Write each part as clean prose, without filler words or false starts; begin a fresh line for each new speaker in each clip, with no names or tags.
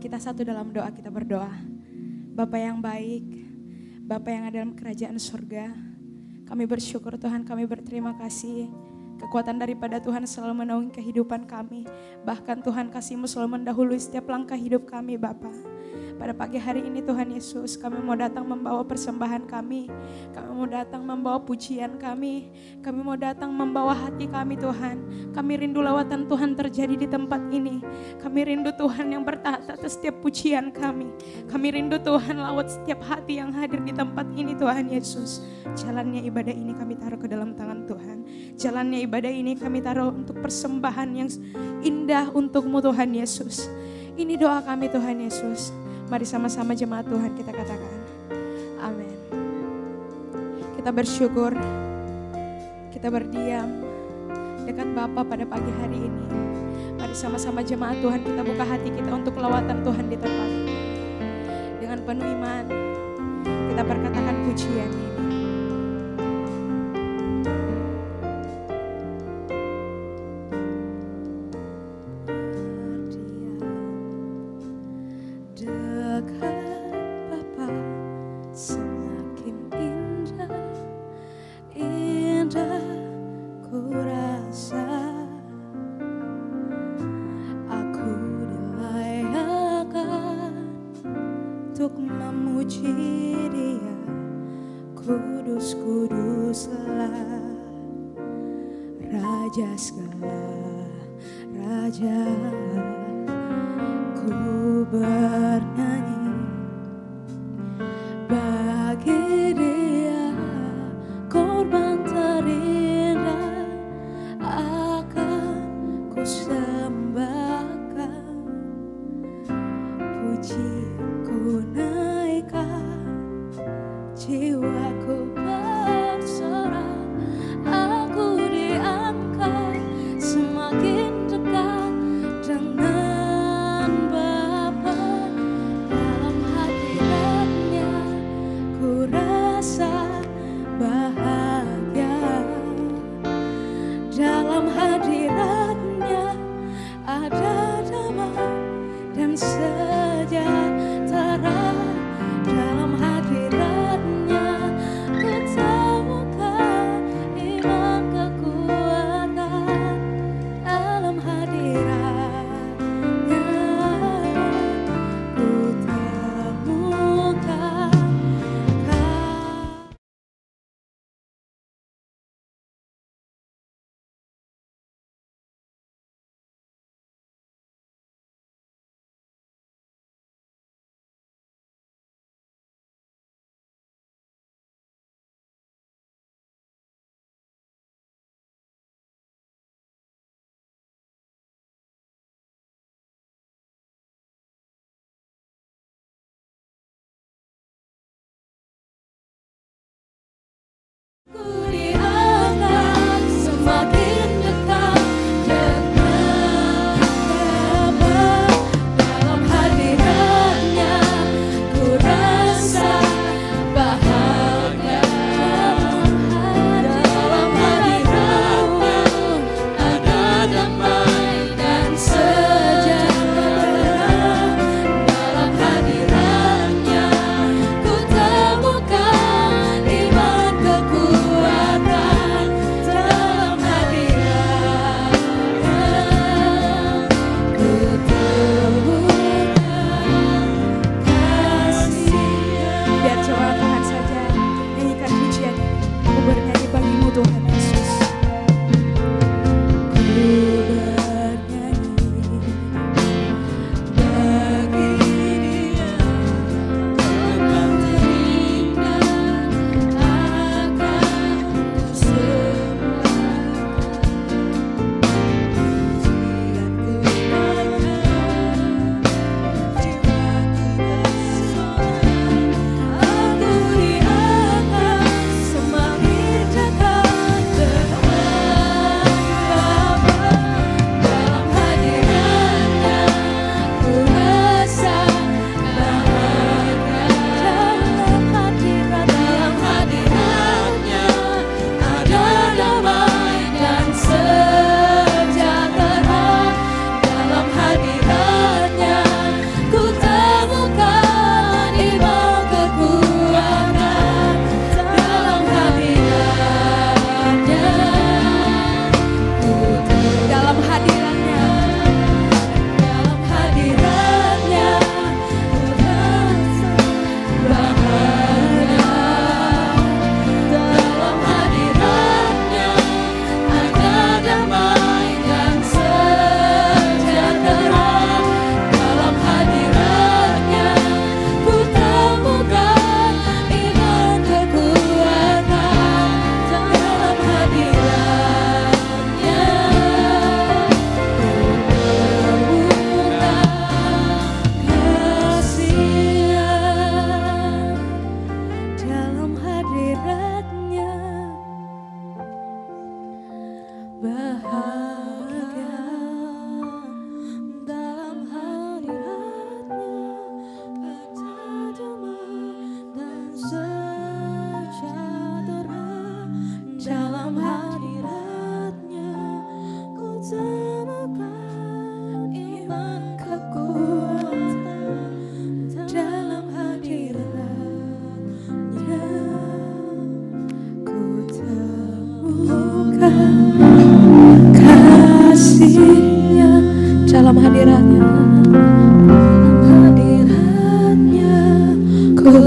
kita satu dalam doa, kita berdoa. Bapa yang baik, Bapa yang ada dalam kerajaan surga, kami bersyukur Tuhan, kami berterima kasih. Kekuatan daripada Tuhan selalu menaungi kehidupan kami. Bahkan Tuhan kasih-Mu selalu mendahului setiap langkah hidup kami Bapa. Pada pagi hari ini Tuhan Yesus, kami mau datang membawa persembahan kami. Kami mau datang membawa pujian kami. Kami mau datang membawa hati kami Tuhan. Kami rindu lawatan Tuhan terjadi di tempat ini. Kami rindu Tuhan yang bertahta atas setiap pujian kami. Kami rindu Tuhan lawat setiap hati yang hadir di tempat ini Tuhan Yesus. Jalannya ibadah ini kami taruh ke dalam tangan Tuhan. Jalannya ibadah ini kami taruh untuk persembahan yang indah untuk-Mu Tuhan Yesus. Ini doa kami Tuhan Yesus. Mari sama-sama jemaat Tuhan kita katakan. Amin. Kita bersyukur. Kita berdiam dekat Bapa pada pagi hari ini. Mari sama-sama jemaat Tuhan kita buka hati kita untuk lawatan Tuhan di tempat ini. Dengan penuh iman kita perkatakan pujian ini. Dekat Bapa semakin indah, indah ku rasa. Aku dilayakkan untuk memuji Dia. Kudus, kuduslah Raja segala Raja. Ku bernyanyi bagi Dia, korban terindah akan ku sembahkan. Puji ku naikkan, jiwaku bersorak, aku diangkat semakin dekat dengan bahagia. Dalam hadiratnya ada damai dan sejahtera. Dalam hadiratnya ku temukan iman kekuatan. Dalam hadiratnya ku temukan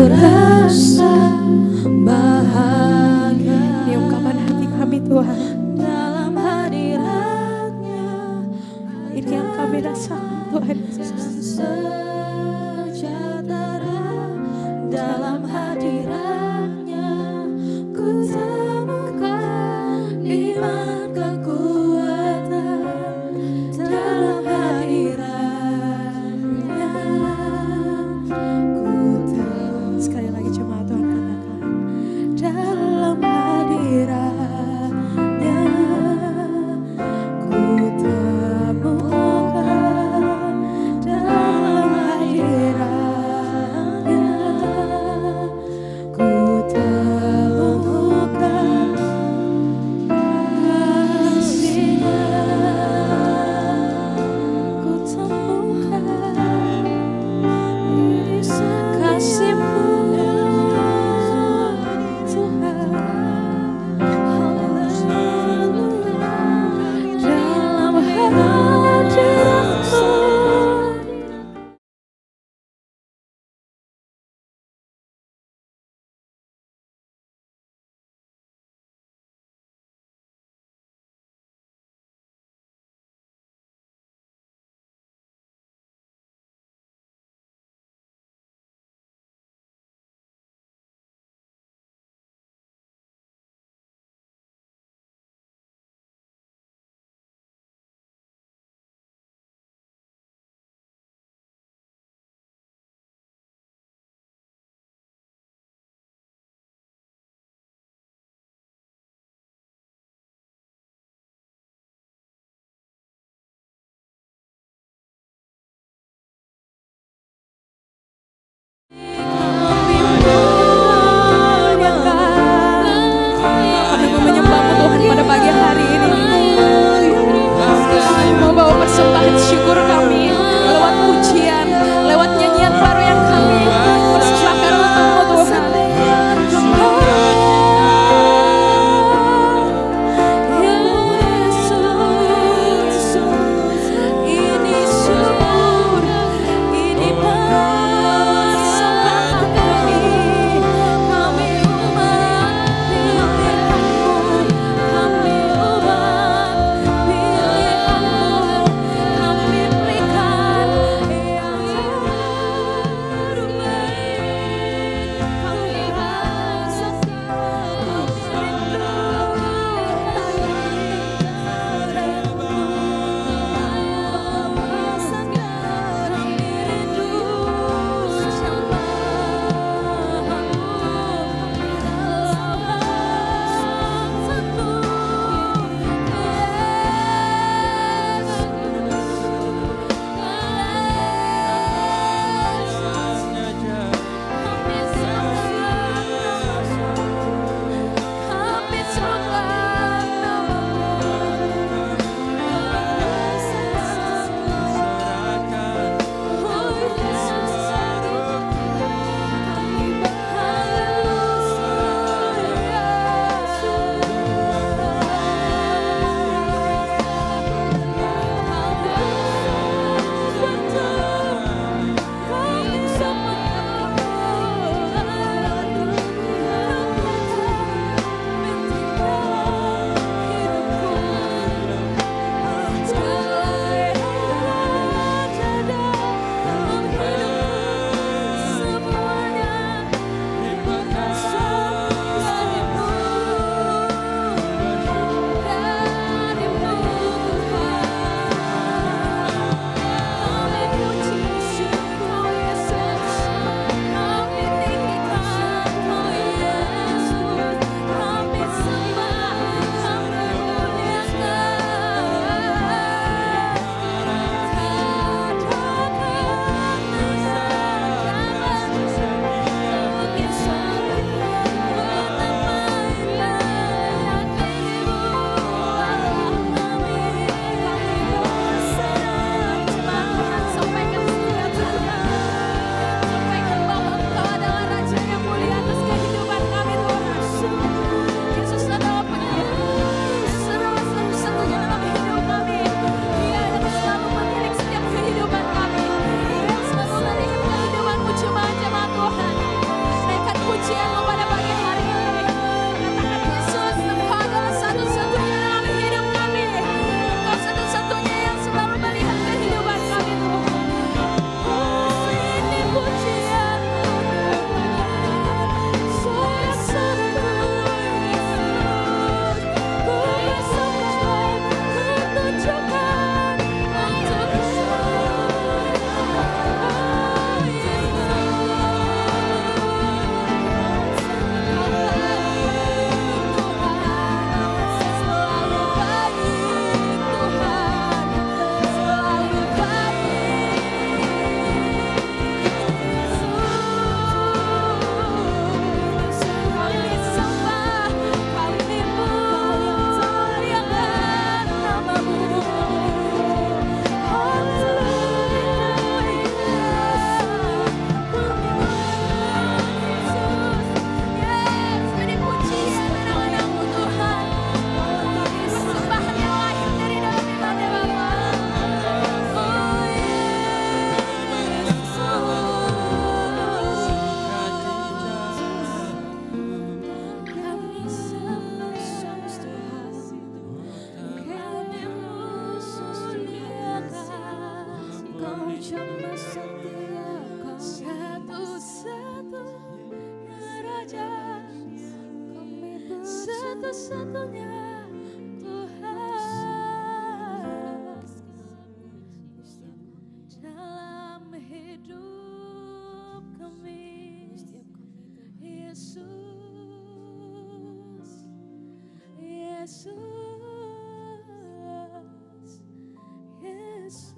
rasa bahagia.
Ini ungkapan hati kami Tuhan.
Dalam hadirat-Nya
Ini yang kami rasakan Tuhan Yesus.
sejahtera. Dalam hadirat-Nya ku temukan iman kekuatan. Dalam hadirat-Nya ku temukan.
Sekali lagi jemaat Tuhan
satunya Tuhan dalam hidup kami. Yesus, Yesus, Yesus.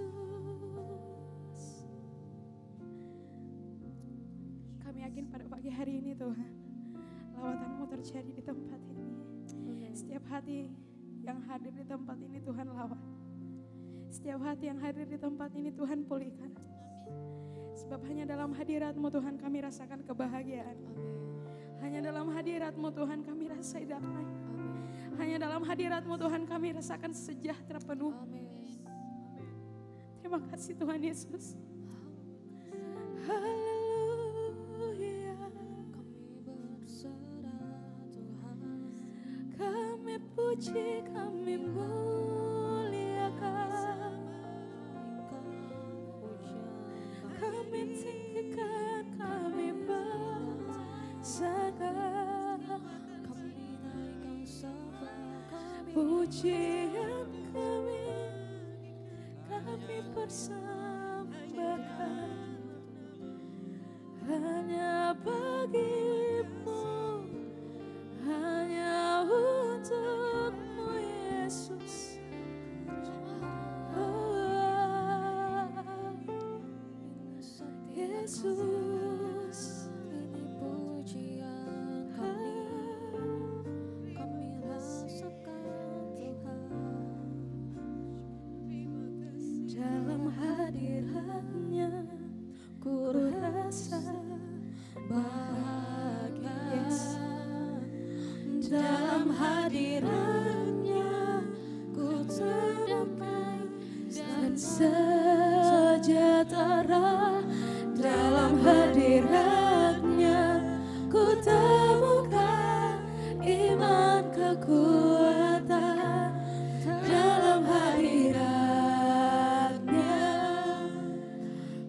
Kami yakin pada pagi hari ini Tuhan, lawatan-Mu terjadi di tempat ini. Setiap hati yang hadir di tempat ini Tuhan lawat. Setiap hati yang hadir di tempat ini Tuhan pulihkan. Sebab hanya dalam hadirat-Mu Tuhan kami rasakan kebahagiaan. Hanya dalam hadirat-Mu Tuhan kami rasa damai. Hanya dalam hadirat-Mu Tuhan kami rasakan sejahtera penuh. Terima kasih Tuhan Yesus. Haleluya. Kami puji, kami muliakan. Kami tinggikan, kami bangsakan. Pujian kami persembahkan hanya bagimu, hanya untukmu Yesus. Yesus,
ini pujian kami rasakan Tuhan.
dalam hadirat-Nya ku rasa bahagia.
Dalam hadirat-Nya ku terdamai
Dan sejahtera dalam hadirat-Nya ku temukan iman kekuatan. Dalam hadirat-Nya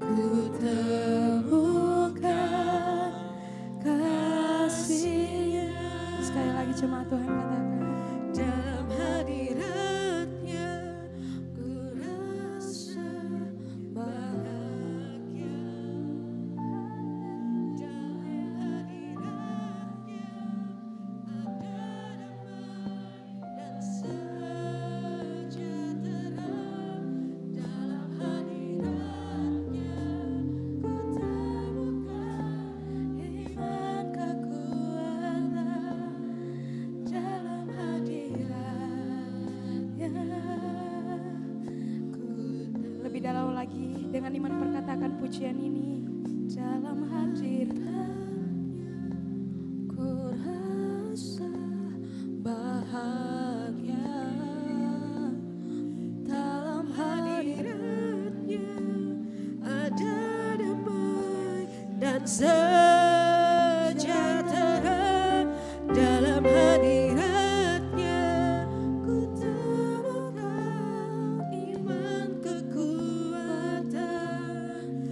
ku temukan kasih-Nya. Sekali lagi jemaat Tuhan katakan, dalam hadirat-Nya ku rasa bahagia. Dalam hadirat-Nya ada damai dan sejahtera. Dalam hadirat-Nya ku temukan iman kekuatan. Dalam hadirat-Nya lebih dalam lagi dengan iman perkatakan pujian ini. Dalam hadirat-Nya
ku rasa bahagia. Dalam hadirat-Nya
ada damai dan sejahtera. Dalam hadirat-Nya ku temukan iman kekuatan.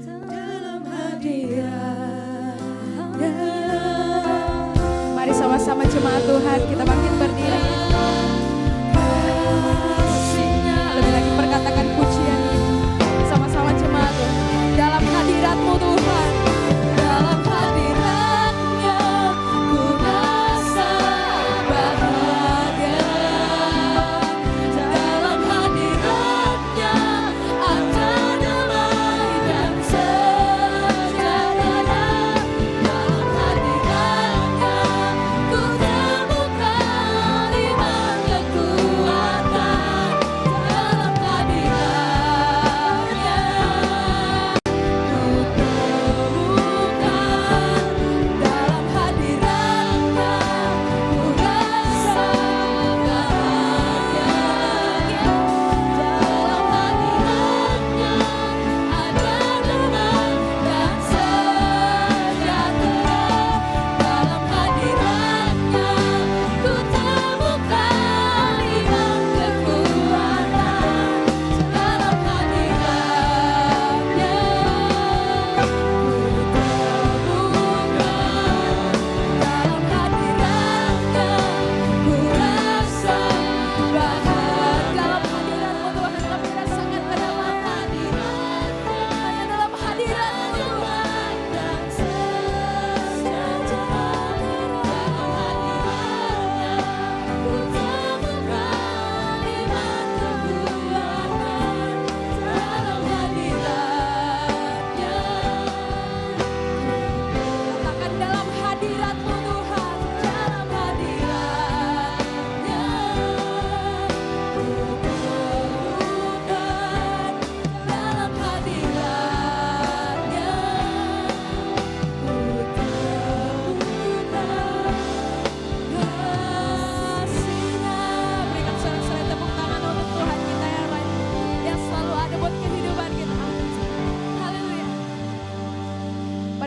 Dalam hadirat-Nya. Mari sama-sama jemaat Tuhan kita bangkit berdiri. Lebih lagi perkatakan pujian ini sama-sama jemaat Tuhan. Dalam hadirat-Mu Tuhan, dalam hadirat-Nya ku rasa bahagia. Dalam hadirat-Nya ada damai dan sejahtera. Dalam hadirat-Nya ku temukan iman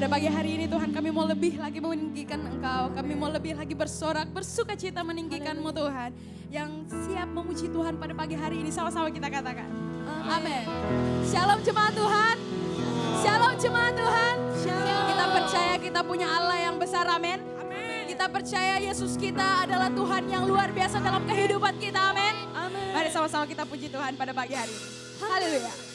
Pada pagi hari ini Tuhan kami mau lebih lagi meninggikan Engkau. Kami mau lebih lagi bersorak, bersuka cita meninggikan-Mu Tuhan. Yang siap memuji Tuhan pada pagi hari ini. Sama-sama kita katakan. Amin. Shalom jemaat Tuhan. Shalom jemaat Tuhan. Kita percaya kita punya Allah yang besar. Amin. Kita percaya Yesus kita adalah Tuhan yang luar biasa dalam kehidupan kita. Amin. Mari sama-sama kita puji Tuhan pada pagi hari ini. Haleluya.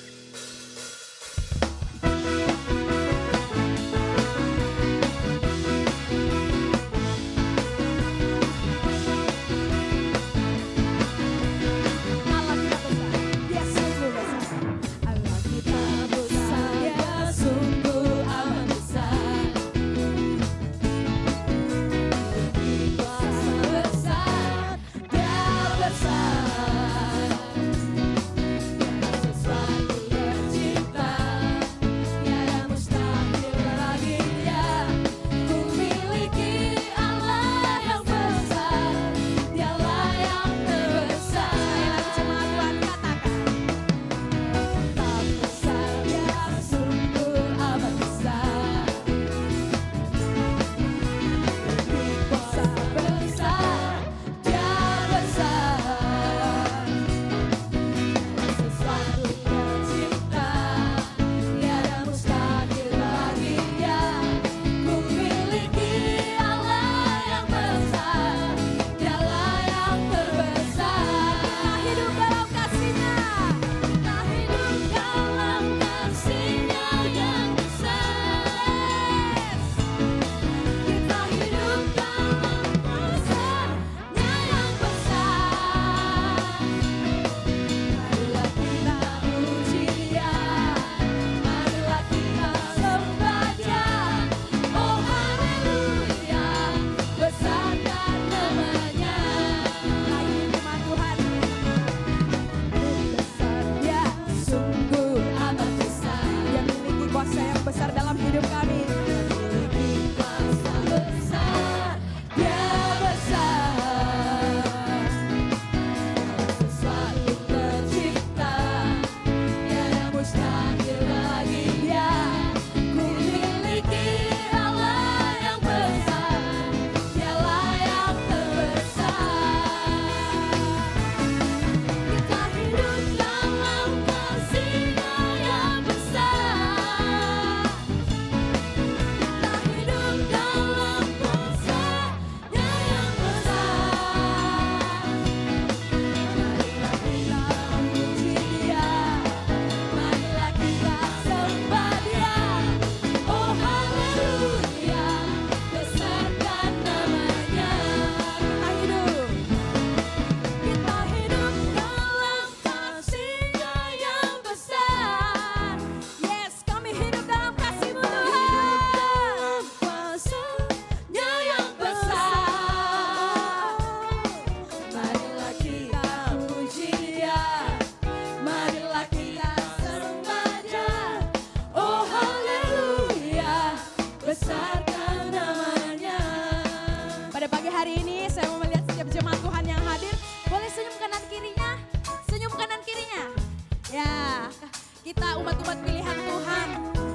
Kita umat-umat pilihan Tuhan.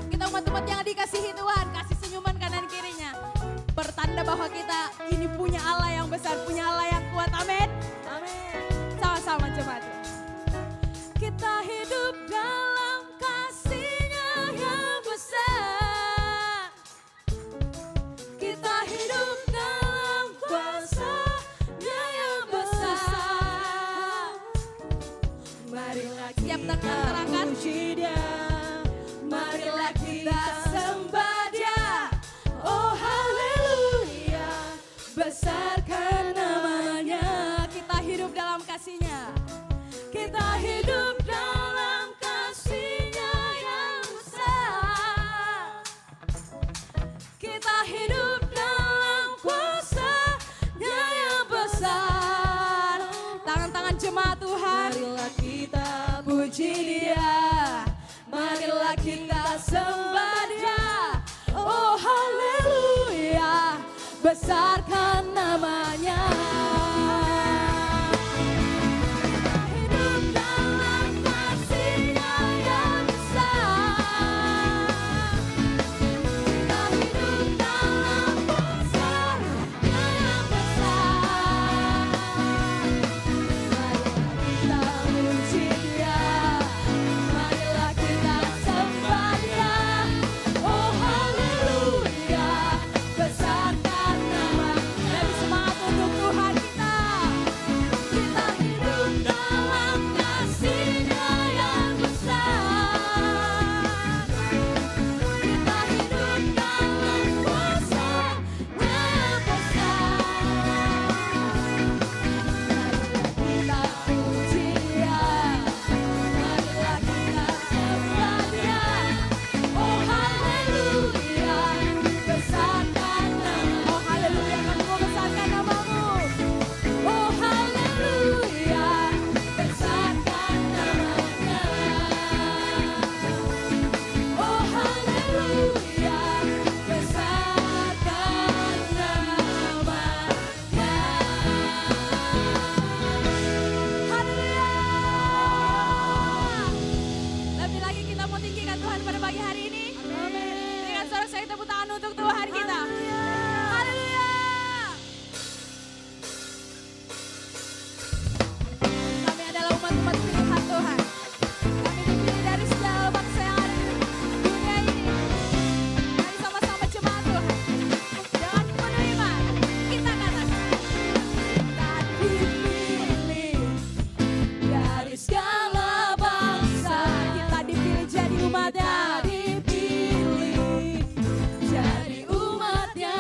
Kita umat-umat yang dikasihi Tuhan. Kasih senyuman kanan kirinya. Pertanda bahwa kita ini punya Allah yang besar. Punya Allah yang kuat. Amin. Amin. Sama-sama jemaat. Kita hidup dalam kasih-Nya yang besar. Kita hidup dalam kuasa-Nya yang besar. Marilah siap terangkan puji Dia. Marilah kita sembah Dia. Oh haleluya, besarkan namanya. Kita hidup dalam kasih-Nya. Kita hidup dalam kasih-Nya yang besar. Kita hidup dalam kuasa-Nya yang besar. Tangan-tangan jemaat Tuhan. Marilah kita puji Dia. Marilah kita sembah Dia. Oh haleluya, besarkan namanya. Kita tangan untuk Tuhan kita. Haleluya. Kami adalah umat-umat pilihan Tuhan. Kami dipilih dari segala bangsa yang ada di dunia ini. Mari sama-sama jemaat Tuhan. Dengan penuh iman, kita katakan. Kita dipilih dari segala bangsa. Kita dipilih jadi umat-Nya. Dipilih jadi umat-Nya.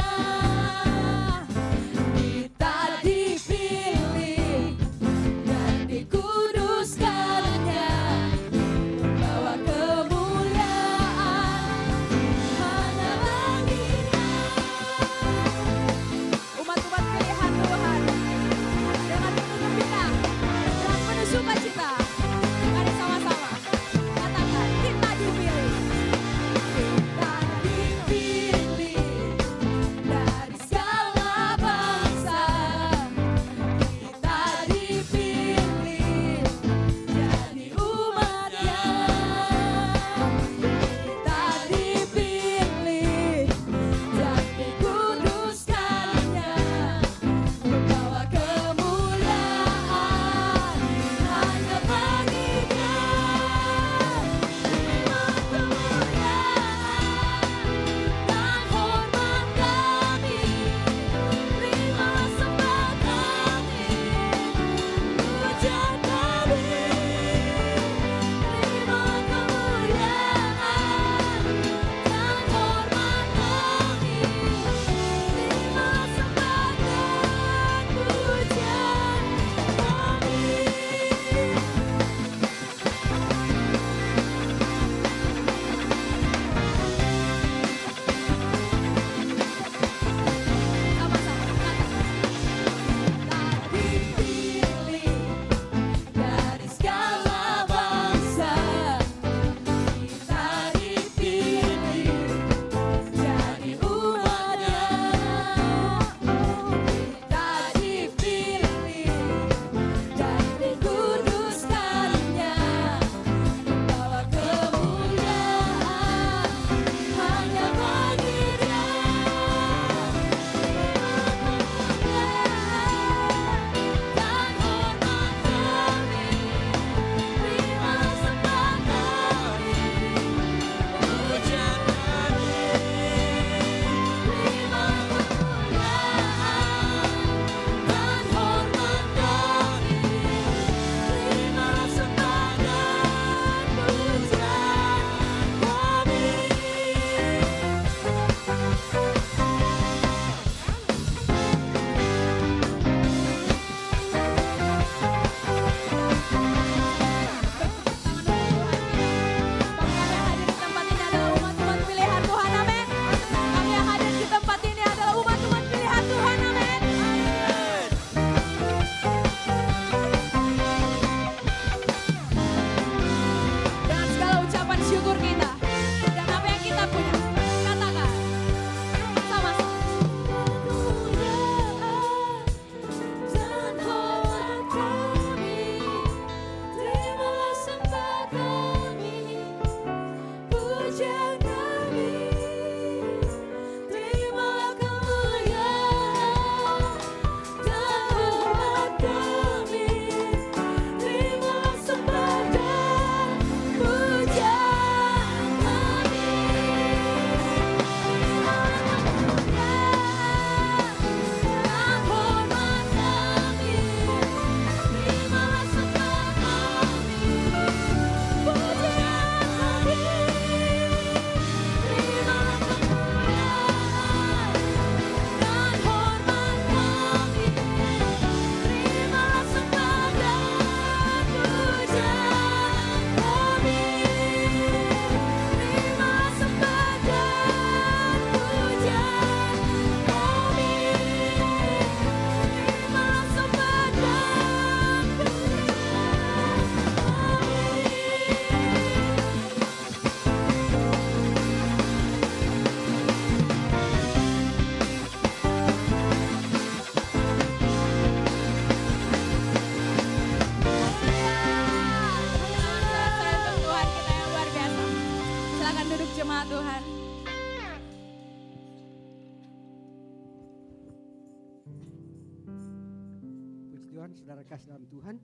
Puji Tuhan, saudara kasih dalam Tuhan.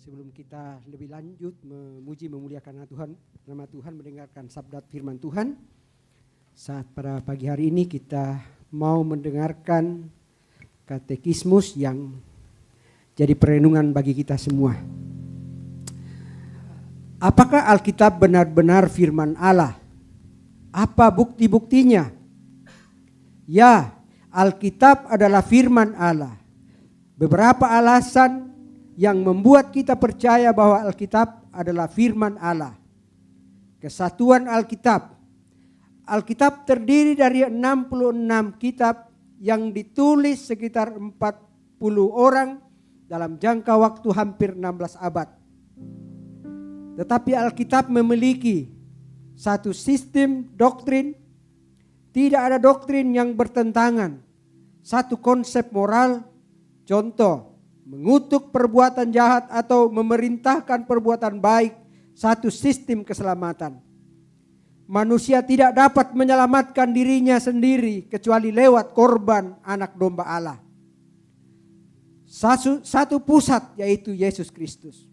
Sebelum kita lebih lanjut memuji memuliakan nama Tuhan, mendengarkan sabda firman Tuhan, saat pada pagi hari ini kita mau mendengarkan katekismus yang jadi perenungan bagi kita semua. Apakah Alkitab benar-benar firman Allah? Apa bukti-buktinya? Ya, Alkitab adalah firman Allah. Beberapa alasan yang membuat kita percaya bahwa Alkitab adalah firman Allah. Kesatuan Alkitab. Alkitab terdiri dari 66 kitab yang ditulis sekitar 40 orang dalam jangka waktu hampir 16 abad. Tetapi Alkitab memiliki satu sistem doktrin. Tidak ada doktrin yang bertentangan. Satu konsep moral, contoh, mengutuk perbuatan jahat atau memerintahkan perbuatan baik, satu sistem keselamatan. Manusia tidak dapat menyelamatkan dirinya sendiri kecuali lewat korban anak domba Allah. Satu pusat, yaitu Yesus Kristus.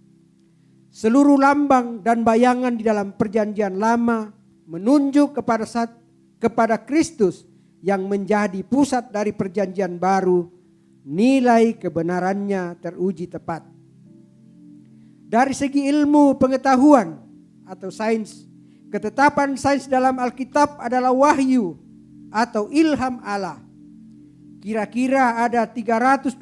Seluruh lambang dan bayangan di dalam perjanjian lama menunjuk kepada Kristus yang menjadi pusat dari perjanjian baru. Nilai kebenarannya teruji tepat. Dari segi ilmu pengetahuan atau sains, ketetapan sains dalam Alkitab adalah wahyu atau ilham Allah. Kira-kira ada 326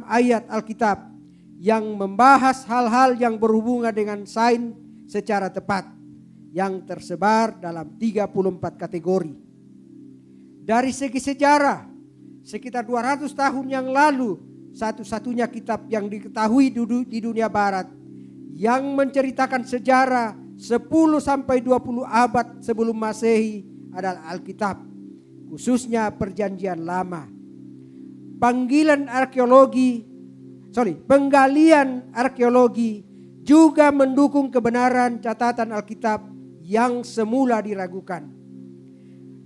ayat Alkitab yang membahas hal-hal yang berhubungan dengan sains secara tepat, yang tersebar dalam 34 kategori. Dari segi sejarah, sekitar 200 tahun yang lalu, satu-satunya kitab yang diketahui di dunia barat yang menceritakan sejarah 10-20 abad sebelum Masehi adalah Alkitab, khususnya Perjanjian Lama. Penggalian arkeologi juga mendukung kebenaran catatan Alkitab yang semula diragukan.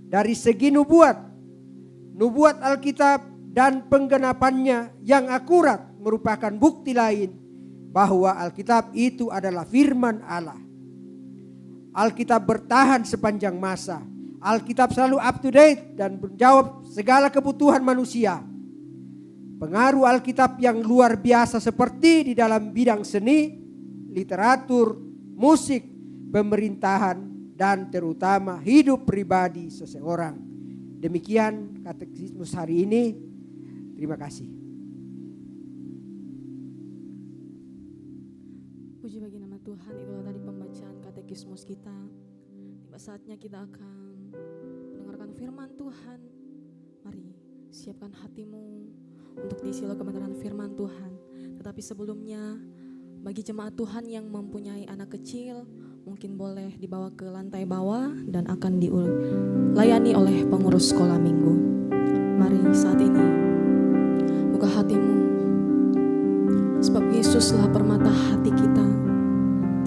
Dari segi nubuat Alkitab dan penggenapannya yang akurat merupakan bukti lain bahwa Alkitab itu adalah firman Allah. Alkitab bertahan sepanjang masa. Alkitab selalu up to date dan menjawab segala kebutuhan manusia. Pengaruh Alkitab yang luar biasa seperti di dalam bidang seni, literatur, musik, pemerintahan, dan terutama hidup pribadi seseorang. Demikian katekismus hari ini. Terima kasih.
Puji bagi nama Tuhan, itulah tadi pembacaan katekismus kita. Tiba saatnya kita akan mendengarkan firman Tuhan. Mari siapkan hatimu untuk diisi oleh kebenaran firman Tuhan. Tetapi sebelumnya, bagi jemaat Tuhan yang mempunyai anak kecil, mungkin boleh dibawa ke lantai bawah dan akan dilayani oleh pengurus sekolah minggu. Mari saat ini buka hatimu, sebab Yesuslah permata hati kita.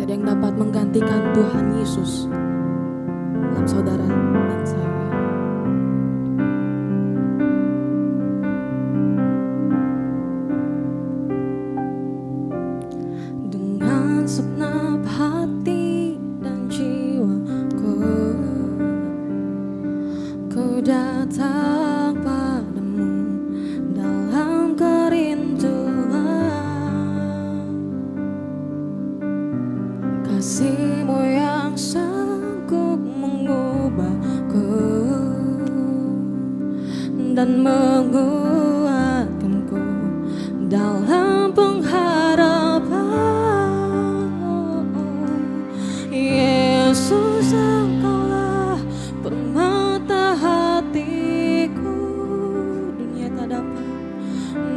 Tidak ada yang dapat menggantikan Tuhan Yesus dalam saudara dan saya. Dengan segenap hati dan jiwaku, ku datang padamu dalam kerinduan. Kasih-Mu yang sanggup mengubahku dan menguatkanku dalam pengharapan. Yesus, Engkaulah permata hatiku.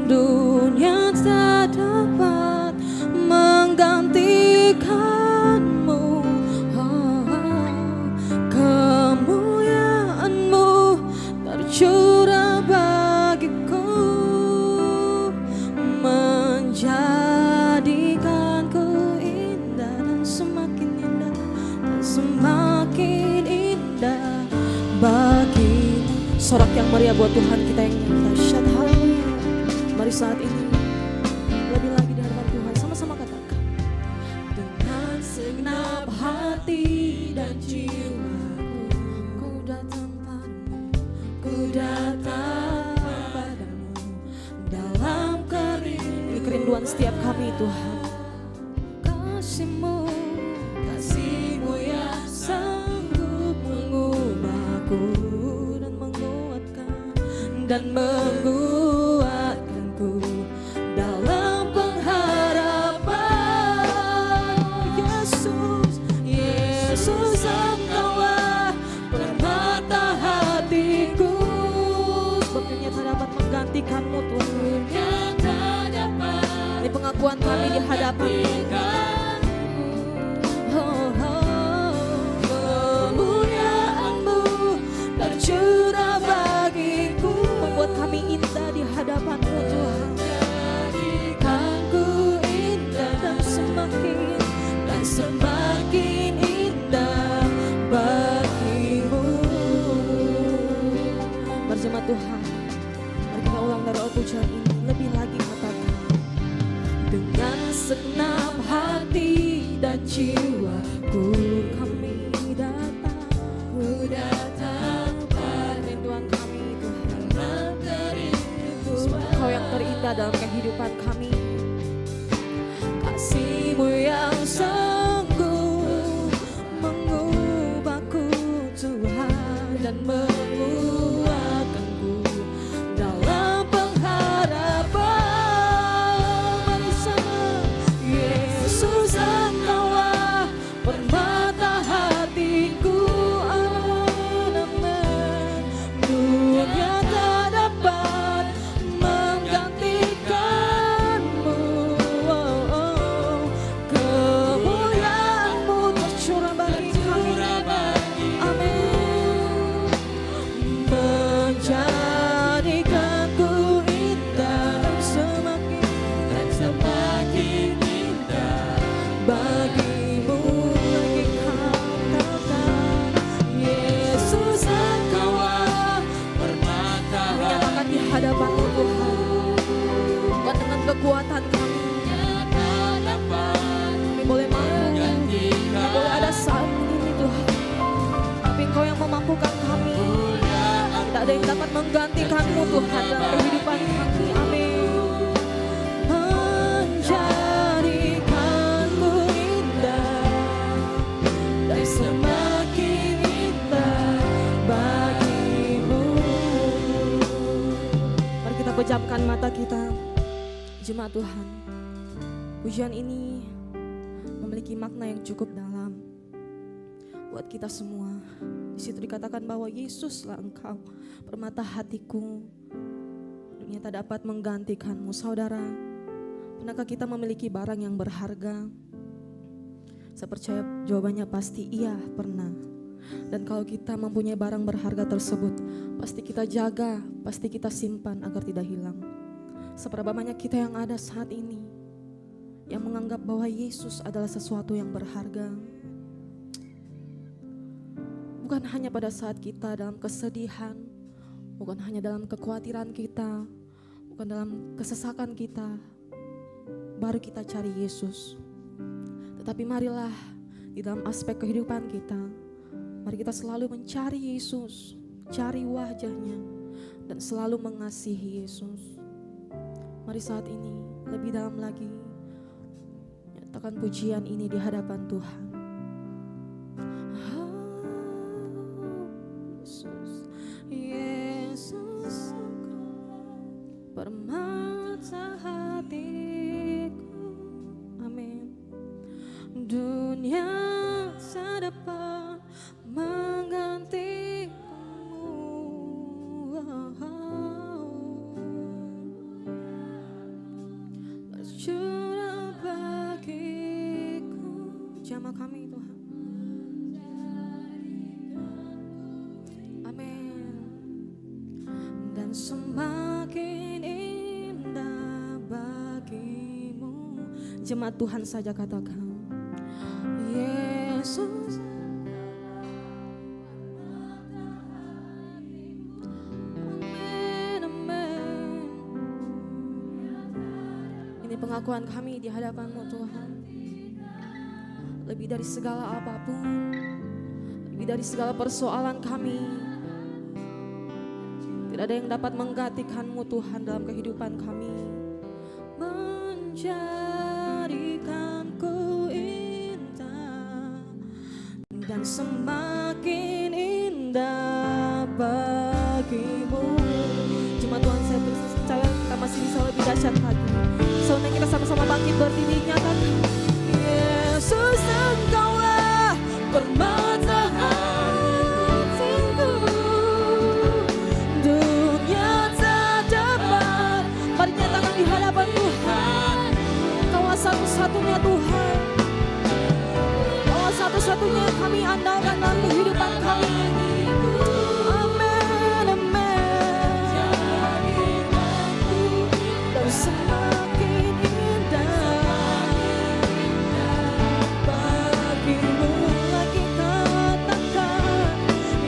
Dunia tak dapat menggantikanmu. Kemuliaan-Mu tercurah bagiku, menjadikanku indah dan semakin indah dan semakin indah bagi sorak yang meriah buat Tuhan kita yang dahsyat. Haleluya. Mari saat ini lebih lagi di hadapan Tuhan, sama-sama katakan. Dengan segenap hati dan jiwaku, ku datang padamu, ku datang padamu dalam kerinduan setiap kami Tuhan. Kasih-Mu, kasih-Mu yang sanggup mengubahku dan menguatkanku dalam pengharapan. Yesus, Yesus, Engkaulah permata hatiku. Sebab dunia tak dapat menggantikan-Mu Tuhan. Ini pengakuan kami di hadapan-Mu. Kemuliaan-Mu tercurah bagiku, membuat kami indah di hadapan-Mu Tuhan. Jadikanku indah dan semakin indah bagi-Mu. Berjemaat Tuhan, mari kita ulang dari pujian ini, lebih lagi katakan. Dengan segenap hati dan jiwaku kami datang, ku datang pada rinduan kami Tuhan. Engkau yang terindah dalam kehidupan kami. Kasih-Mu yang sanggup mengubahku Tuhan dan menguatkanku dalam pengharapan. Mari sama. Yesus, Engkaulah permata hatiku. Amen. Dunia tak dapat menggantikan-Mu. Kemuliaan-Mu tercurah bagi kami. Amin. Menjadikanku indah dan semakin indah bagi-Mu. Lagi katakan, Yesus, Engkaulah permata hatiku. Menyatakan di hadapan-Mu Tuhan, bukan dengan kekuatan kami. Kami boleh mampu, kami boleh ada saat ini Tuhan, tapi Engkau yang memampukan kami. Tidak ada yang dapat menggantikan-Mu Tuhan dalam kehidupan kami. Amin. Menjadikanku indah dan semakin indah bagi-Mu. Mari kita pejamkan mata kita, jemaat Tuhan. Pujian ini memiliki makna yang cukup dalam buat kita semua. Di situ dikatakan bahwa Yesuslah Engkau permata hatiku. Dunia tak dapat menggantikan-Mu. Saudara, pernahkah kita memiliki barang yang berharga? Saya percaya jawabannya pasti iya, pernah. Dan kalau kita mempunyai barang berharga tersebut, pasti kita jaga, pasti kita simpan agar tidak hilang. Seberapa banyak kita yang ada saat ini yang menganggap bahwa Yesus adalah sesuatu yang berharga. Bukan hanya pada saat kita dalam kesedihan, bukan hanya dalam kekhawatiran kita, bukan dalam kesesakan kita, baru kita cari Yesus. Tetapi marilah di dalam aspek kehidupan kita, mari kita selalu mencari Yesus, cari wajahnya, dan selalu mengasihi Yesus. Mari saat ini lebih dalam lagi nyatakan pujian ini di hadapan Tuhan. Yesus, permata hatiku. Amin. Dunia tak dapat menggantikanmu. Tercurah bagiku. Jamah kami Tuhan. Semakin indah bagi-Mu. Jemaat Tuhan saja katakan, Yesus. Amin, amin. pengakuan kami di hadapan-Mu Tuhan. Lebih dari segala apapun, lebih dari segala persoalan kami, tidak ada yang dapat menggantikan-Mu Tuhan dalam kehidupan kami. Menjadikanku indah dan semakin indah bagimu. Cuma Tuhan, saya percaya kita masih bisa lebih dahsyat lagi. Soalnya kita sama-sama bangkit berdiri, nyatakan Yesus, Engkaulah permata hatiku. Dunia tak dapat. Mari nyatakan di hadapan Tuhan, Engkaulah satu-satunya Tuhan. Engkaulah satu-satunya yang kami andalkan dalam kehidupan kami. Amin, amin. Dan semakin indah bagimu, lagi katakan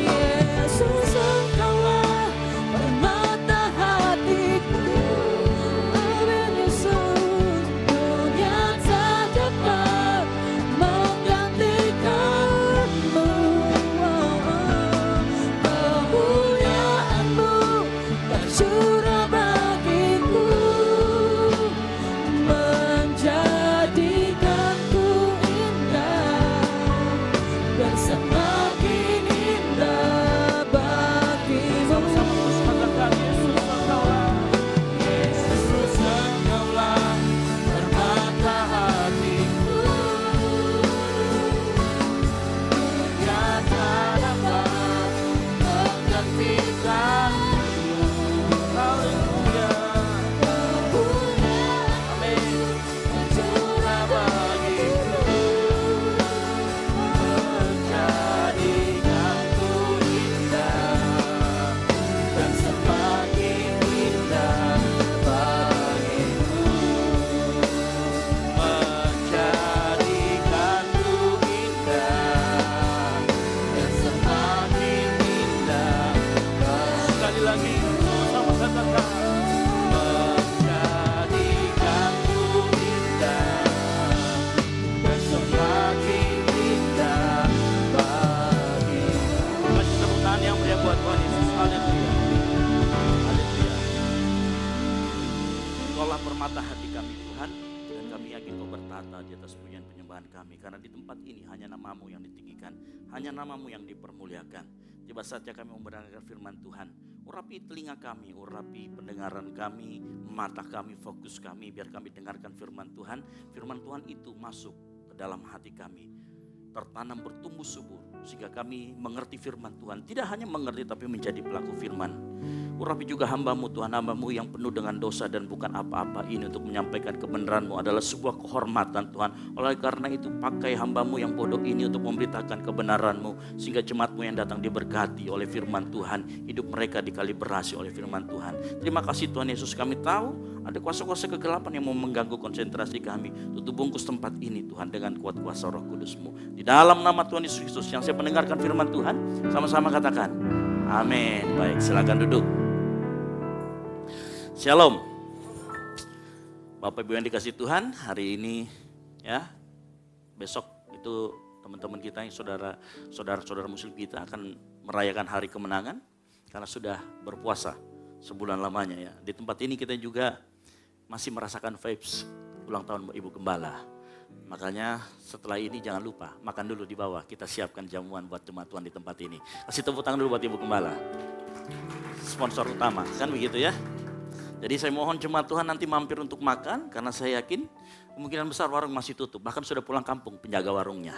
Yesus, Engkaulah permata hatiku. Amin, Yesus. Dunia tak dapat menggantikan-Mu. Kemuliaan-Mu tercurah bagiku, menjadikanku indah dan semakin indah bagimu.
Yesus, Engkaulah permata hatiku. Dunia tak dapat menggantikan-Mu. Haleluya. Amin. Tercurah bagiku, menjadikanku indah dan semakin indah bagimu. Menjadikanku indah dan semakin indah. Sekali lagi sama katakan, menjadikanku indah dan semakin indah bagimu. Kasih tepuk tangan yang meriah buat Tuhan Yesus. Haleluya. Haleluya. Engkaulah permata hati kami Tuhan, dan kami yakin Kau bertata di atas pujian penyembahan kami. Karena di tempat ini hanya nama-Mu yang ditinggikan, hanya nama-Mu yang dipermuliakan. Tiba saatnya kami memberangkatkan firman Tuhan. Urapi telinga kami, urapi pendengaran kami, mata kami, fokus kami, biar kami dengarkan firman Tuhan. Firman Tuhan itu masuk ke dalam hati kami, tertanam bertumbuh subur, sehingga kami mengerti firman Tuhan. Tidak hanya mengerti tapi menjadi pelaku firman. Urapi juga hamba-Mu Tuhan, hamba-Mu yang penuh dengan dosa dan bukan apa-apa ini untuk menyampaikan kebenaran-Mu adalah sebuah kehormatan Tuhan. Oleh karena itu pakai hamba-Mu yang bodoh ini untuk memberitakan kebenaran-Mu, sehingga jemaat-Mu yang datang diberkati oleh firman Tuhan, hidup mereka dikalibrasi oleh firman Tuhan. Terima kasih Tuhan Yesus, kami tahu ada kuasa-kuasa kegelapan yang mau mengganggu konsentrasi kami. Tutup bungkus tempat ini Tuhan dengan kuat kuasa Roh Kudus-Mu. Di dalam nama Tuhan Yesus Kristus yang saya mendengarkan firman Tuhan, sama-sama katakan amin. Baik, silakan duduk. Shalom. Bapak Ibu yang dikasih Tuhan, hari ini ya, besok itu teman-teman kita yang saudara-saudara muslim kita akan merayakan hari kemenangan karena sudah berpuasa sebulan lamanya ya. Di tempat ini kita juga masih merasakan vibes ulang tahun Ibu Gembala. Makanya setelah ini jangan lupa makan dulu di bawah. Kita siapkan jamuan buat jemaat Tuhan di tempat ini. Kasih tepuk tangan dulu buat Ibu Gembala, sponsor utama, kan begitu ya. Jadi saya mohon jemaat Tuhan nanti mampir untuk makan, karena saya yakin kemungkinan besar warung masih tutup. Bahkan sudah pulang kampung penjaga warungnya.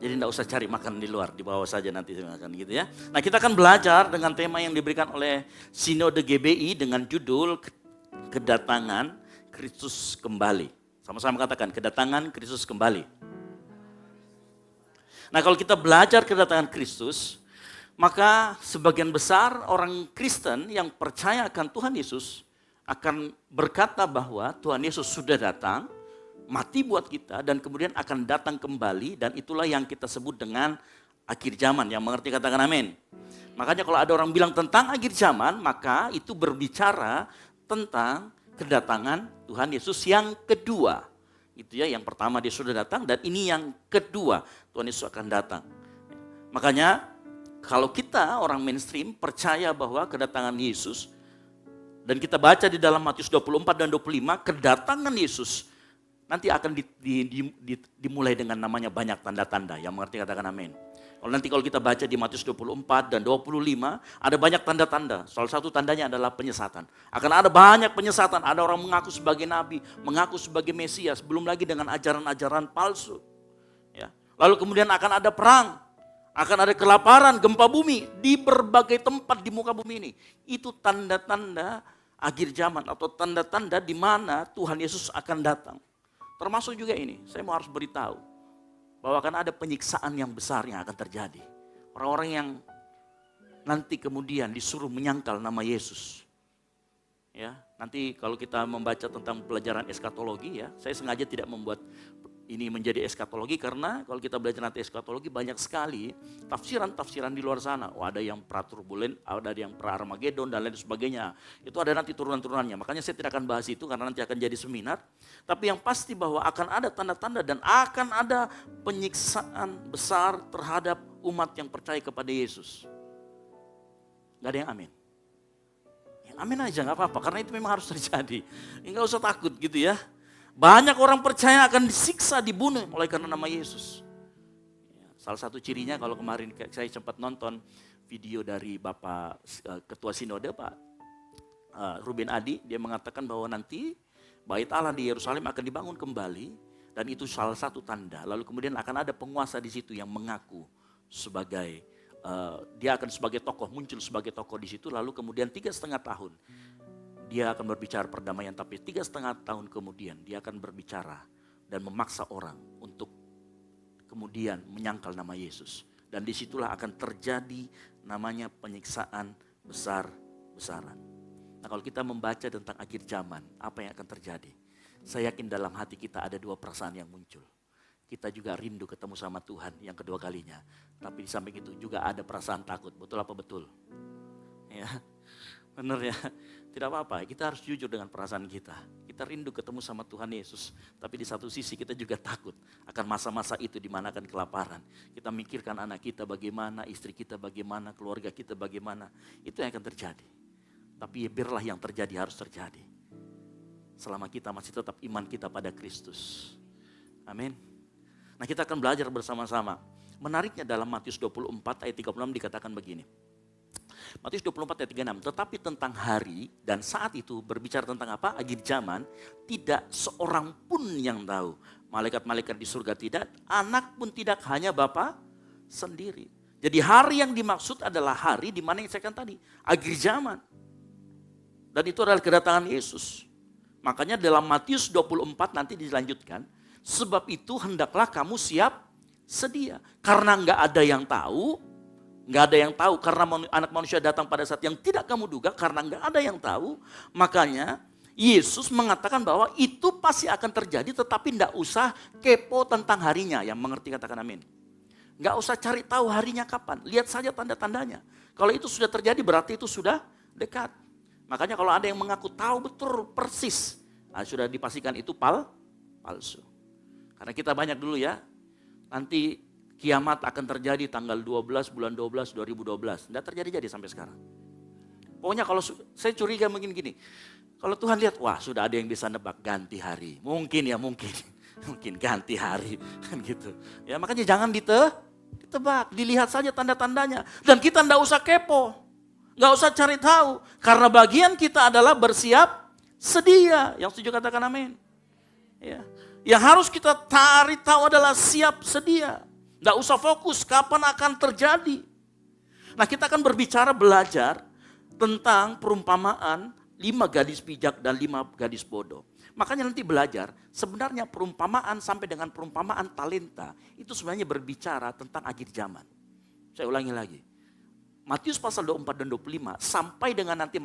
Jadi tidak usah cari makan di luar, di bawah saja nanti makan gitu ya. Nah, kita akan belajar dengan tema yang diberikan oleh Sinode GBI dengan judul Kedatangan Kristus Kembali. Sama-sama katakan, kedatangan Kristus kembali. Nah, kalau kita belajar kedatangan Kristus, maka sebagian besar orang Kristen yang percaya akan Tuhan Yesus akan berkata bahwa Tuhan Yesus sudah datang, mati buat kita, dan kemudian akan datang kembali, dan itulah yang kita sebut dengan akhir zaman. Yang mengerti katakan amin. Makanya kalau ada orang bilang tentang akhir zaman, maka itu berbicara tentang kedatangan Tuhan Yesus yang kedua. Itu ya, yang pertama dia sudah datang dan ini yang kedua Tuhan Yesus akan datang. Makanya kalau kita orang mainstream percaya bahwa kedatangan Yesus, dan kita baca di dalam Matius 24 dan 25, kedatangan Yesus nanti akan dimulai dengan namanya banyak tanda-tanda. Yang mengerti katakan amin. Kalau kita baca di Matius 24 dan 25, ada banyak tanda-tanda. Salah satu tandanya adalah penyesatan. Akan ada banyak penyesatan. Ada orang mengaku sebagai nabi, mengaku sebagai Mesias, belum lagi dengan ajaran-ajaran palsu. Ya. Lalu kemudian akan ada perang, akan ada kelaparan, gempa bumi di berbagai tempat di muka bumi ini. Itu tanda-tanda akhir zaman atau tanda-tanda di mana Tuhan Yesus akan datang. Termasuk juga ini, saya mau harus beritahu bahwa akan ada penyiksaan yang besar yang akan terjadi. Orang-orang yang nanti kemudian disuruh menyangkal nama Yesus. Ya, nanti kalau kita membaca tentang pelajaran eskatologi ya, saya sengaja tidak membuat ini menjadi eskatologi karena kalau kita belajar nanti eskatologi banyak sekali tafsiran-tafsiran di luar sana. Oh, ada yang pra-turbulen, ada yang pra-Armageddon dan lain sebagainya. Itu ada nanti turunan-turunannya. Makanya saya tidak akan bahas itu karena nanti akan jadi seminar. Tapi yang pasti bahwa akan ada tanda-tanda dan akan ada penyiksaan besar terhadap umat yang percaya kepada Yesus. Gak ada yang amin. Yang amin aja gak apa-apa karena itu memang harus terjadi. Enggak usah takut gitu ya. Banyak orang percaya akan disiksa, dibunuh oleh karena nama Yesus. Salah satu cirinya kalau kemarin saya sempat nonton video dari Bapak Ketua Sinode Pak Ruben Adi, dia mengatakan bahwa nanti Bait Allah di Yerusalem akan dibangun kembali dan itu salah satu tanda. Lalu kemudian akan ada penguasa di situ yang mengaku sebagai dia akan sebagai tokoh, muncul sebagai tokoh di situ. Lalu kemudian 3,5 tahun dia akan berbicara perdamaian, tapi 3,5 tahun kemudian dia akan berbicara dan memaksa orang untuk kemudian menyangkal nama Yesus. Dan disitulah akan terjadi namanya penyiksaan besar-besaran. Nah kalau kita membaca tentang akhir zaman, apa yang akan terjadi? Saya yakin dalam hati kita ada 2 perasaan yang muncul. Kita juga rindu ketemu sama Tuhan yang kedua kalinya. Tapi di samping itu juga ada perasaan takut, betul apa betul? Ya, benar ya. Tidak apa-apa, kita harus jujur dengan perasaan kita. Kita rindu ketemu sama Tuhan Yesus. Tapi di satu sisi kita juga takut akan masa-masa itu di mana akan kelaparan. Kita mikirkan anak kita bagaimana, istri kita bagaimana, keluarga kita bagaimana. Itu yang akan terjadi. Tapi biarlah yang terjadi harus terjadi. Selama kita masih tetap iman kita pada Kristus. Amin. Nah kita akan belajar bersama-sama. Menariknya dalam Matius 24 ayat 36 dikatakan begini. Matius 24 ayat 36, tetapi tentang hari dan saat itu berbicara tentang apa? Akhir zaman, tidak seorang pun yang tahu. Malaikat-malaikat di surga tidak, anak pun tidak, hanya Bapa sendiri. Jadi hari yang dimaksud adalah hari di mana yang saya katakan tadi, akhir zaman. Dan itu adalah kedatangan Yesus. Makanya dalam Matius 24 nanti dilanjutkan, sebab itu hendaklah kamu siap sedia. Karena enggak ada yang tahu, nggak ada yang tahu karena anak manusia datang pada saat yang tidak kamu duga karena nggak ada yang tahu. Makanya Yesus mengatakan bahwa itu pasti akan terjadi tetapi nggak usah kepo tentang harinya. Yang mengerti katakan amin. Nggak usah cari tahu harinya kapan. Lihat saja tanda-tandanya. Kalau itu sudah terjadi berarti itu sudah dekat. Makanya kalau ada yang mengaku tahu betul persis. Nah, sudah dipastikan itu palsu. Karena kita banyak dulu ya. Nanti kiamat akan terjadi tanggal 12 bulan 12 2012. Tidak terjadi sampai sekarang. Pokoknya kalau saya curiga mungkin gini. Kalau Tuhan lihat, wah sudah ada yang bisa nebak ganti hari. Mungkin ya mungkin. Mungkin ganti hari. Kan gitu. Ya makanya jangan ditebak. Dilihat saja tanda-tandanya. Dan kita tidak usah kepo. Nggak usah cari tahu. Karena bagian kita adalah bersiap sedia. Yang setuju katakan amin. Ya. Yang harus kita cari tahu adalah siap sedia. Nggak usah fokus kapan akan terjadi. Nah kita akan berbicara belajar tentang perumpamaan 5 gadis bijak dan 5 gadis bodoh. Makanya nanti belajar sebenarnya perumpamaan sampai dengan perumpamaan talenta itu sebenarnya berbicara tentang akhir zaman. Saya ulangi lagi. Matius pasal 24 dan 25 sampai dengan nanti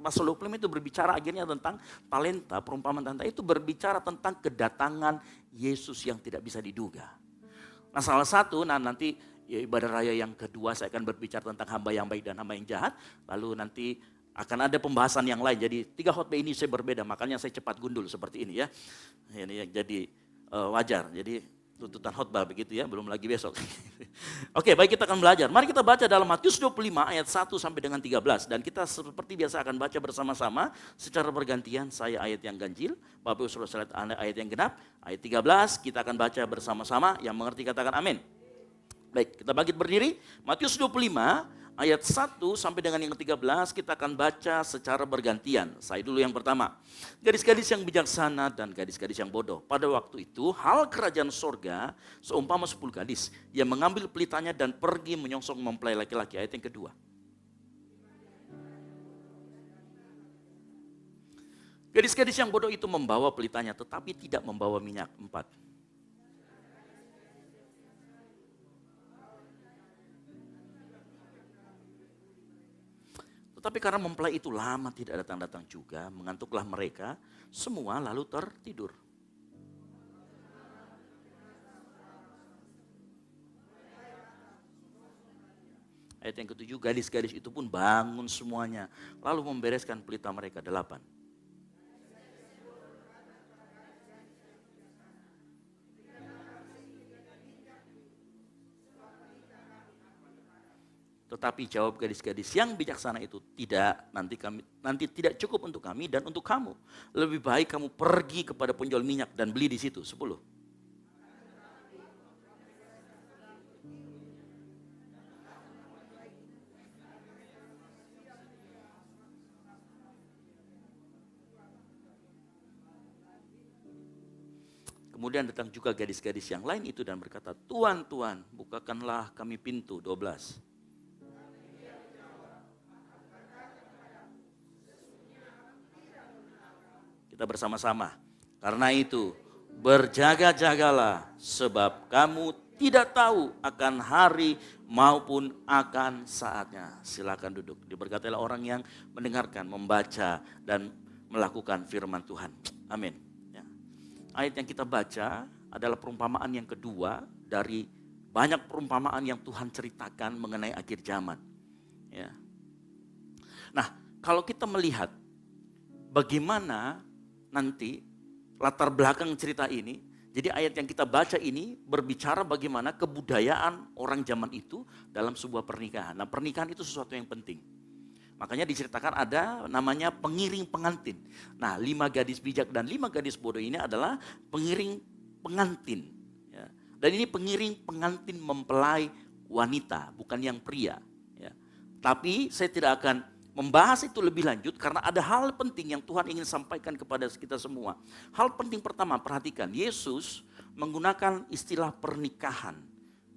pasal 25 itu berbicara akhirnya tentang talenta, perumpamaan talenta itu berbicara tentang kedatangan Yesus yang tidak bisa diduga. Nah salah satu, nanti ya, ibadah raya yang kedua saya akan berbicara tentang hamba yang baik dan hamba yang jahat. Lalu nanti Akan ada pembahasan yang lain. Jadi 3 khotbah ini saya berbeda, makanya saya cepat gundul seperti ini ya. Ini jadi wajar. Jadi tuntutan khotbah begitu ya, belum lagi besok. Oke, baik, kita akan belajar. Mari kita baca dalam Matius 25 ayat 1 sampai dengan 13. Dan kita seperti biasa akan baca bersama-sama secara bergantian. Saya ayat yang ganjil, Bapak Ibu Saudara ayat yang genap. Ayat 13 kita akan baca bersama-sama. Yang mengerti katakan amin. Baik, kita bangkit berdiri. Matius 25 ayat 1 sampai dengan yang 13 kita akan baca secara bergantian. Saya dulu yang pertama. Gadis-gadis yang bijaksana dan gadis-gadis yang bodoh. Pada waktu itu hal kerajaan sorga seumpama 10 gadis yang mengambil pelitanya dan pergi menyongsong mempelai laki-laki. Ayat yang kedua. Gadis-gadis yang bodoh itu membawa pelitanya tetapi tidak membawa minyak. 4. Tetapi karena mempelai itu lama tidak datang-datang juga, mengantuklah mereka semua lalu tertidur. Ayat yang ketujuh, gadis-gadis itu pun bangun semuanya, lalu membereskan pelita mereka. 8. Tetapi jawab gadis-gadis yang bijaksana itu, tidak, nanti tidak cukup untuk kami dan untuk kamu. Lebih baik kamu pergi kepada penjual minyak dan beli di situ. 10. Kemudian datang juga gadis-gadis yang lain itu dan berkata, Tuan, Tuan, bukakanlah kami pintu. 12. Kita bersama-sama. Karena itu, berjaga-jagalah sebab kamu tidak tahu akan hari maupun akan saatnya. Silakan duduk. Diberkatilah orang yang mendengarkan, membaca dan melakukan firman Tuhan. Amin. Ya. Ayat yang kita baca adalah perumpamaan yang kedua dari banyak perumpamaan yang Tuhan ceritakan mengenai akhir zaman. Ya. Nah, kalau kita melihat bagaimana nanti latar belakang cerita ini, jadi ayat yang kita baca ini berbicara bagaimana kebudayaan orang zaman itu dalam sebuah pernikahan. Nah, pernikahan itu sesuatu yang penting. Makanya diceritakan ada namanya pengiring pengantin. Nah, 5 gadis bijak dan 5 gadis bodoh ini adalah pengiring pengantin. Ya. Dan ini pengiring pengantin mempelai wanita, bukan yang pria. Ya. Tapi saya tidak akan membahas itu lebih lanjut karena ada hal penting yang Tuhan ingin sampaikan kepada kita semua. Hal penting pertama, perhatikan, Yesus menggunakan istilah pernikahan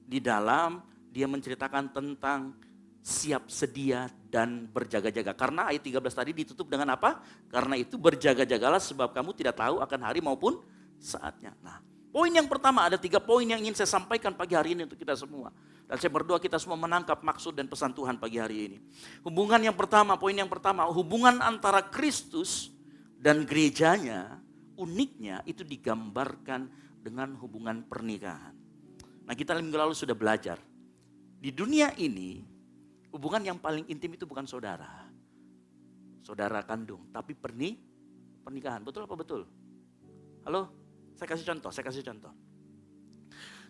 di dalam dia menceritakan tentang siap sedia dan berjaga-jaga. Karena ayat 13 tadi ditutup dengan apa? Karena itu berjaga-jagalah sebab kamu tidak tahu akan hari maupun saatnya. Nah, poin yang pertama, ada 3 poin yang ingin saya sampaikan pagi hari ini untuk kita semua. Dan saya berdoa kita semua menangkap maksud dan pesan Tuhan pagi hari ini. Hubungan yang pertama, poin yang pertama, hubungan antara Kristus dan gerejanya, uniknya itu digambarkan dengan hubungan pernikahan. Nah, kita minggu lalu sudah belajar. Di dunia ini, hubungan yang paling intim itu bukan saudara. Saudara kandung, tapi pernikahan. Betul apa betul? Halo? Saya kasih contoh.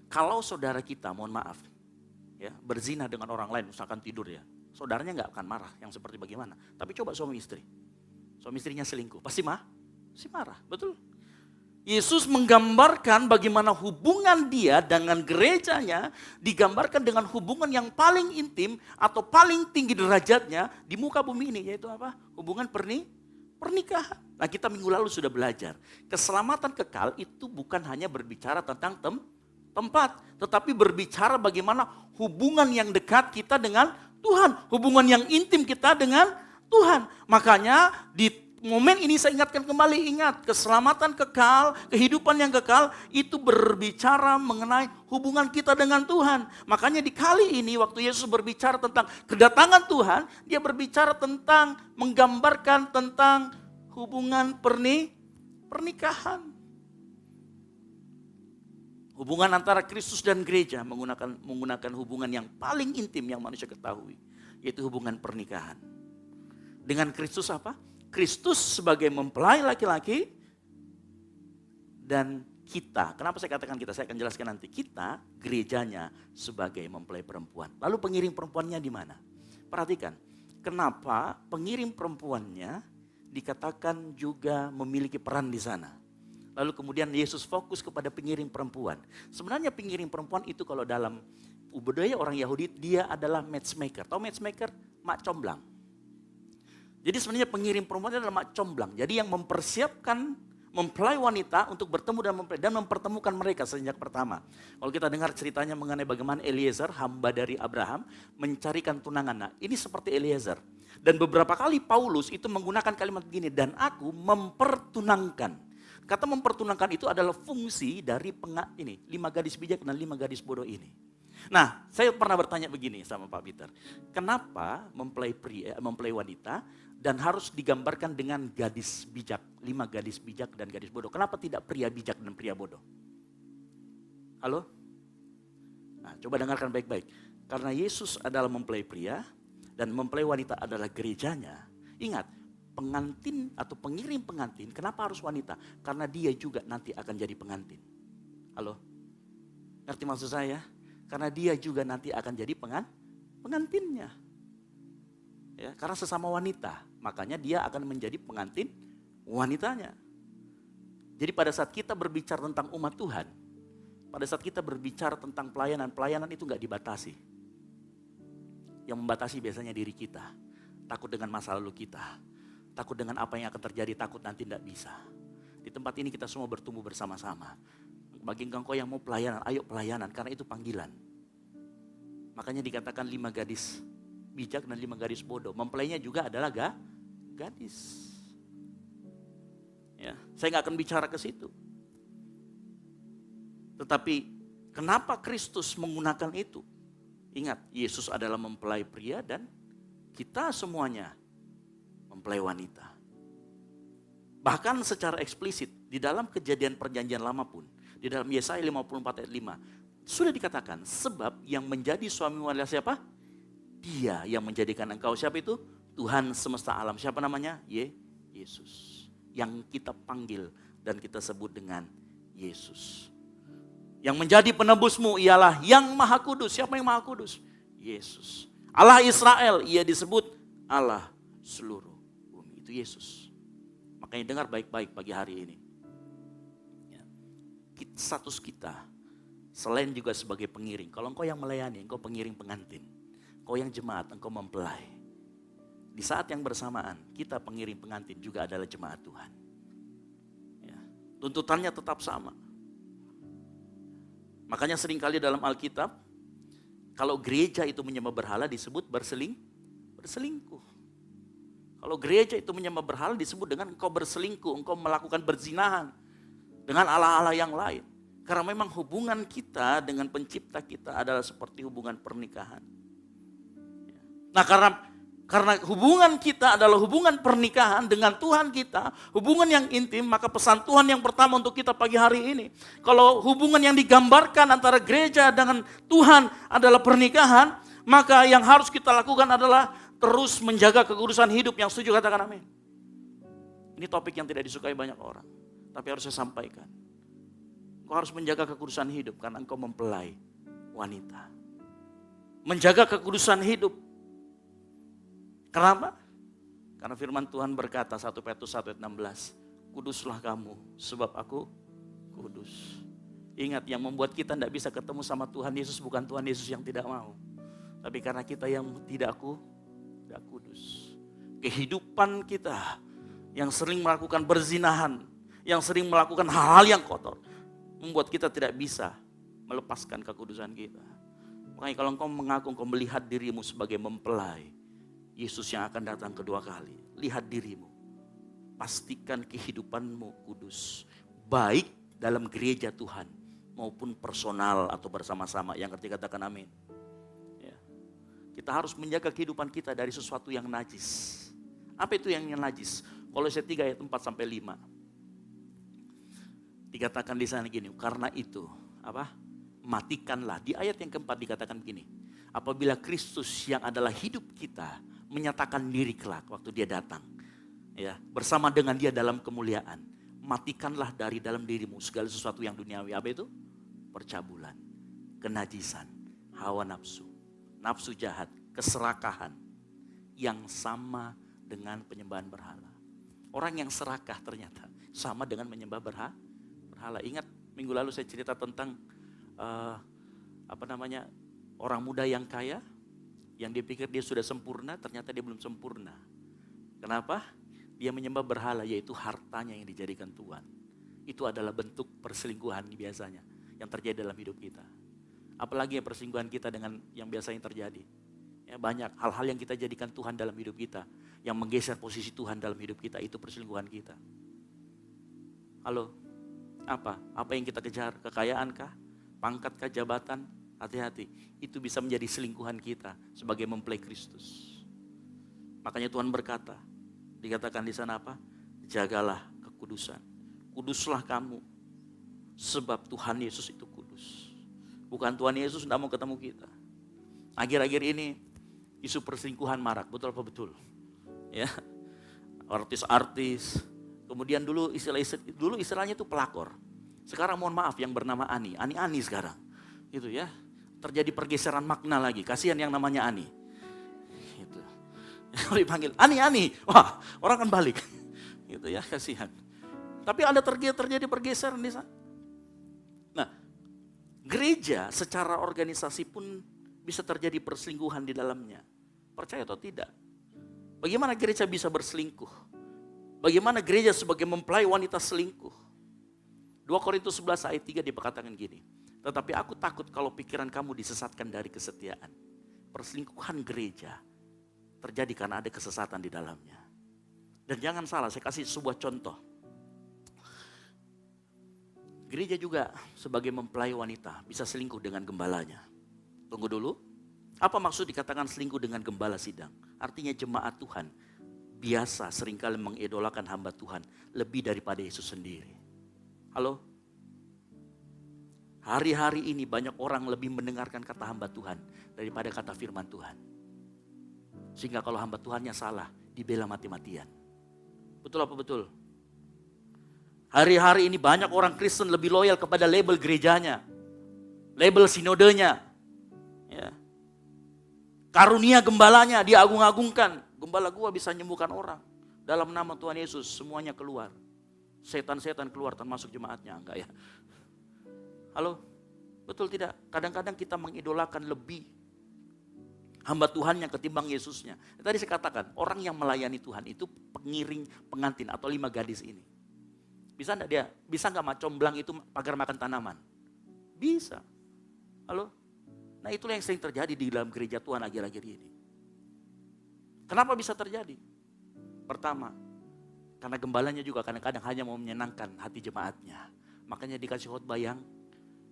Kalau saudara kita, mohon maaf, ya, berzina dengan orang lain, misalkan tidur ya, saudaranya nggak akan marah, yang seperti bagaimana. Tapi coba suami istrinya selingkuh, pasti marah, betul. Yesus menggambarkan bagaimana hubungan dia dengan gerejanya digambarkan dengan hubungan yang paling intim atau paling tinggi derajatnya di muka bumi ini, yaitu apa? Hubungan pernikahan. Nah, kita minggu lalu sudah belajar. Keselamatan kekal itu bukan hanya berbicara tentang tempat, tetapi berbicara bagaimana hubungan yang dekat kita dengan Tuhan, hubungan yang intim kita dengan Tuhan. Makanya di momen ini saya ingatkan kembali, ingat, keselamatan kekal, kehidupan yang kekal itu berbicara mengenai hubungan kita dengan Tuhan. Makanya di kali ini waktu Yesus berbicara tentang kedatangan Tuhan, dia berbicara tentang, menggambarkan tentang hubungan pernikahan. Hubungan antara Kristus dan gereja menggunakan hubungan yang paling intim yang manusia ketahui, yaitu hubungan pernikahan. Dengan Kristus apa? Kristus sebagai mempelai laki-laki dan kita. Kenapa saya katakan kita? Saya akan jelaskan nanti. Kita gerejanya sebagai mempelai perempuan. Lalu pengiring perempuannya di mana? Perhatikan, kenapa pengiring perempuannya dikatakan juga memiliki peran di sana. Lalu kemudian Yesus fokus kepada pengiring perempuan. Sebenarnya pengiring perempuan itu kalau dalam budaya orang Yahudi, dia adalah matchmaker. Tahu matchmaker? Mak comblang. Jadi sebenarnya pengiring perempuan adalah mak comblang. Jadi yang mempersiapkan mempelai wanita untuk bertemu dan mempertemukan mereka sejak pertama. Kalau kita dengar ceritanya mengenai bagaimana Eliezer, hamba dari Abraham, mencarikan tunangan. Nah, ini seperti Eliezer. Dan beberapa kali Paulus itu menggunakan kalimat begini, dan aku mempertunangkan. Kata mempertunangkan itu adalah fungsi dari 5 gadis bijak dan 5 gadis bodoh ini. Nah, saya pernah bertanya begini sama Pak Peter. Kenapa mempelai wanita dan harus digambarkan dengan gadis bijak, 5 gadis bijak dan gadis bodoh. Kenapa tidak pria bijak dan pria bodoh? Halo? Nah, coba dengarkan baik-baik. Karena Yesus adalah mempelai pria dan mempelai wanita adalah gerejanya. Ingat, pengantin atau pengiring pengantin, kenapa harus wanita? Karena dia juga nanti akan jadi pengantin. Halo? Ngerti maksud saya? Karena dia juga nanti akan jadi pengantinnya. Ya, karena sesama wanita, makanya dia akan menjadi pengantin wanitanya. Jadi pada saat kita berbicara tentang umat Tuhan, pada saat kita berbicara tentang pelayanan itu gak dibatasi. Yang membatasi biasanya diri kita. Takut dengan masa lalu kita. Takut dengan apa yang akan terjadi, takut nanti tidak bisa. Di tempat ini kita semua bertumbuh bersama-sama. Bagi engkau yang mau pelayanan, ayo pelayanan karena itu panggilan. Makanya dikatakan 5 gadis bijak dan 5 gadis bodoh. Mempelainya juga adalah gadis. Ya, saya nggak akan bicara ke situ. Tetapi kenapa Kristus menggunakan itu? Ingat, Yesus adalah mempelai pria dan kita semuanya mempelai wanita. Bahkan secara eksplisit di dalam Kejadian Perjanjian Lama pun, di dalam Yesaya 54 ayat 5, sudah dikatakan sebab yang menjadi suamimu adalah siapa? Dia yang menjadikan engkau. Siapa itu? Tuhan semesta alam. Siapa namanya? Yesus. Yang kita panggil dan kita sebut dengan Yesus. Yang menjadi penebusmu ialah yang Maha Kudus. Siapa yang Maha Kudus? Yesus. Allah Israel, ia disebut Allah seluruh bumi. Itu Yesus. Makanya dengar baik-baik pagi hari ini. Ya. Status kita, selain juga sebagai pengiring. Kalau engkau yang melayani, engkau pengiring pengantin. Engkau yang jemaat, engkau mempelai. Di saat yang bersamaan, kita pengiring pengantin juga adalah jemaat Tuhan. Ya. Tuntutannya tetap sama. Makanya seringkali dalam Alkitab, kalau gereja itu menyembah berhala disebut berselingkuh. Kalau gereja itu menyembah berhala disebut dengan engkau berselingkuh, engkau melakukan berzinahan dengan Allah-Allah yang lain. Karena memang hubungan kita dengan pencipta kita adalah seperti hubungan pernikahan. Nah karena hubungan kita adalah hubungan pernikahan dengan Tuhan kita, hubungan yang intim, maka pesan Tuhan yang pertama untuk kita pagi hari ini. Kalau hubungan yang digambarkan antara gereja dengan Tuhan adalah pernikahan, maka yang harus kita lakukan adalah terus menjaga kekudusan hidup. Yang setuju katakan amin. Ini topik yang tidak disukai banyak orang, tapi harus saya sampaikan. Engkau harus menjaga kekudusan hidup karena engkau mempelai wanita. Menjaga kekudusan hidup. Kenapa? Karena firman Tuhan berkata 1 Petrus 1 ayat 16. Kuduslah kamu sebab aku kudus. Ingat, yang membuat kita tidak bisa ketemu sama Tuhan Yesus bukan Tuhan Yesus yang tidak mau. Tapi karena kita yang tidak kudus. Kehidupan kita yang sering melakukan berzinahan, yang sering melakukan hal-hal yang kotor, membuat kita tidak bisa melepaskan kekudusan kita. Makanya kalau engkau mengaku engkau melihat dirimu sebagai mempelai Yesus yang akan datang kedua kali, lihat dirimu. Pastikan kehidupanmu kudus. Baik dalam gereja Tuhan maupun personal atau bersama-sama. Yang ngerti katakan amin. Ya. Kita harus menjaga kehidupan kita dari sesuatu yang najis. Apa itu yang najis? Kolose 3 ayat 4 sampai 5. Dikatakan di sana gini, karena itu matikanlah. Di ayat yang keempat dikatakan begini, apabila Kristus yang adalah hidup kita menyatakan diri kelak waktu dia datang. Ya, bersama dengan dia dalam kemuliaan. Matikanlah dari dalam dirimu segala sesuatu yang duniawi. Apa itu? Percabulan, kenajisan, hawa nafsu, nafsu jahat, keserakahan yang sama dengan penyembahan berhala. Orang yang serakah ternyata sama dengan menyembah berhala. Ingat minggu lalu saya cerita tentang orang muda yang kaya, yang dia pikir dia sudah sempurna, ternyata dia belum sempurna. Kenapa? Dia menyembah berhala, yaitu hartanya yang dijadikan Tuhan. Itu adalah bentuk perselingkuhan biasanya yang terjadi dalam hidup kita. Apalagi perselingkuhan kita dengan yang biasanya terjadi. Ya, banyak hal-hal yang kita jadikan Tuhan dalam hidup kita, yang menggeser posisi Tuhan dalam hidup kita, itu perselingkuhan kita. Halo, apa yang kita kejar? Kekayaan kah? Pangkat kah? Jabatan? Hati-hati, itu bisa menjadi selingkuhan kita sebagai mempelai Kristus. Makanya Tuhan berkata, dikatakan di sana apa? Jagalah kekudusan. Kuduslah kamu, sebab Tuhan Yesus itu kudus. Bukan Tuhan Yesus tidak mau ketemu kita. Akhir-akhir ini isu perselingkuhan marak, betul apa betul? Ya, artis-artis. Kemudian dulu istilahnya itu pelakor. Sekarang mohon maaf yang bernama Ani sekarang. Gitu ya. Terjadi pergeseran makna lagi. Kasihan yang namanya Ani. Gitu. Kalau dipanggil Ani, wah, orang kan balik. Gitu ya, kasihan. Tapi ada terjadi pergeseran di sana. Nah, gereja secara organisasi pun bisa terjadi perselingkuhan di dalamnya. Percaya atau tidak? Bagaimana gereja bisa berselingkuh? Bagaimana gereja sebagai mempelai wanita selingkuh? 2 Korintus 11 ayat 3 dikatakan gini. Tetapi aku takut kalau pikiran kamu disesatkan dari kesetiaan. Perselingkuhan gereja terjadi karena ada kesesatan di dalamnya. Dan jangan salah, saya kasih sebuah contoh. Gereja juga sebagai mempelai wanita bisa selingkuh dengan gembalanya. Tunggu dulu. Apa maksud dikatakan selingkuh dengan gembala sidang? Artinya jemaat Tuhan biasa seringkali mengidolakan hamba Tuhan lebih daripada Yesus sendiri. Halo? Hari-hari ini banyak orang lebih mendengarkan kata hamba Tuhan daripada kata firman Tuhan. Sehingga kalau hamba Tuhannya salah, dibela mati-matian. Betul apa betul? Hari-hari ini banyak orang Kristen lebih loyal kepada label gerejanya. Label sinodenya. Ya. Karunia gembalanya diagung-agungkan. Gembala gua bisa menyembuhkan orang. Dalam nama Tuhan Yesus semuanya keluar. Setan-setan keluar termasuk jemaatnya. Enggak ya? Halo? Betul tidak? Kadang-kadang kita mengidolakan lebih hamba Tuhannya ketimbang Yesusnya. Tadi saya katakan, orang yang melayani Tuhan itu pengiring pengantin atau 5 gadis ini. Bisa enggak dia? Bisa enggak macomblang itu pagar makan tanaman? Bisa. Halo? Nah itulah yang sering terjadi di dalam gereja Tuhan akhir-akhir ini. Kenapa bisa terjadi? Pertama, karena gembalanya juga kadang-kadang hanya mau menyenangkan hati jemaatnya. Makanya dikasih khotbah yang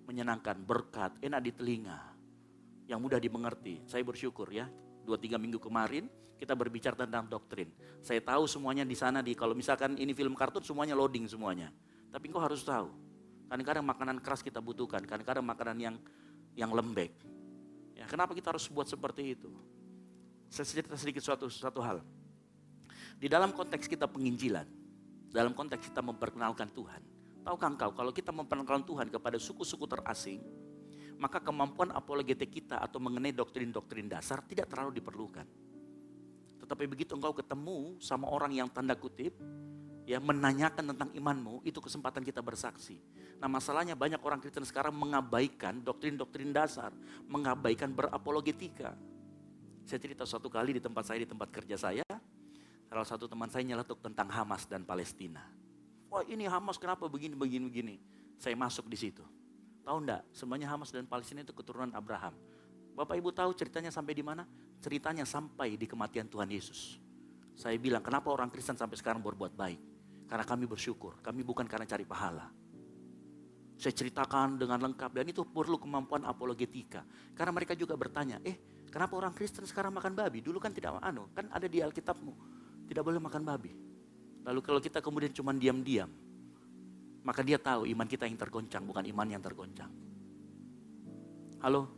menyenangkan, berkat, enak di telinga, yang mudah dimengerti. Saya bersyukur ya, 2-3 minggu kemarin kita berbicara tentang doktrin. Saya tahu semuanya di sana, kalau misalkan ini film kartun semuanya loading semuanya. Tapi engkau harus tahu, kadang-kadang makanan keras kita butuhkan, kadang-kadang makanan yang lembek. Ya, kenapa kita harus buat seperti itu? Saya cerita sedikit satu hal. Di dalam konteks kita penginjilan, dalam konteks kita memperkenalkan Tuhan, tahukah engkau kalau kita memperkenalkan Tuhan kepada suku-suku terasing, maka kemampuan apologetik kita atau mengenai doktrin-doktrin dasar tidak terlalu diperlukan. Tetapi begitu engkau ketemu sama orang yang tanda kutip, ya menanyakan tentang imanmu, itu kesempatan kita bersaksi. Nah masalahnya banyak orang Kristen sekarang mengabaikan doktrin-doktrin dasar, mengabaikan berapologetika. Saya cerita suatu kali di tempat kerja saya, salah satu teman saya nyeletuk tentang Hamas dan Palestina. Wah ini Hamas kenapa begini. Saya masuk di situ. Tahu enggak, semuanya Hamas dan Palestina itu keturunan Abraham. Bapak Ibu tahu ceritanya sampai di mana? Ceritanya sampai di kematian Tuhan Yesus. Saya bilang, kenapa orang Kristen sampai sekarang berbuat baik? Karena kami bersyukur, kami bukan karena cari pahala. Saya ceritakan dengan lengkap dan itu perlu kemampuan apologetika. Karena mereka juga bertanya, kenapa orang Kristen sekarang makan babi? Dulu kan tidak kan ada di Alkitabmu, tidak boleh makan babi. Lalu kalau kita kemudian cuma diam-diam, maka dia tahu iman kita yang tergoncang, bukan iman yang tergoncang. Halo,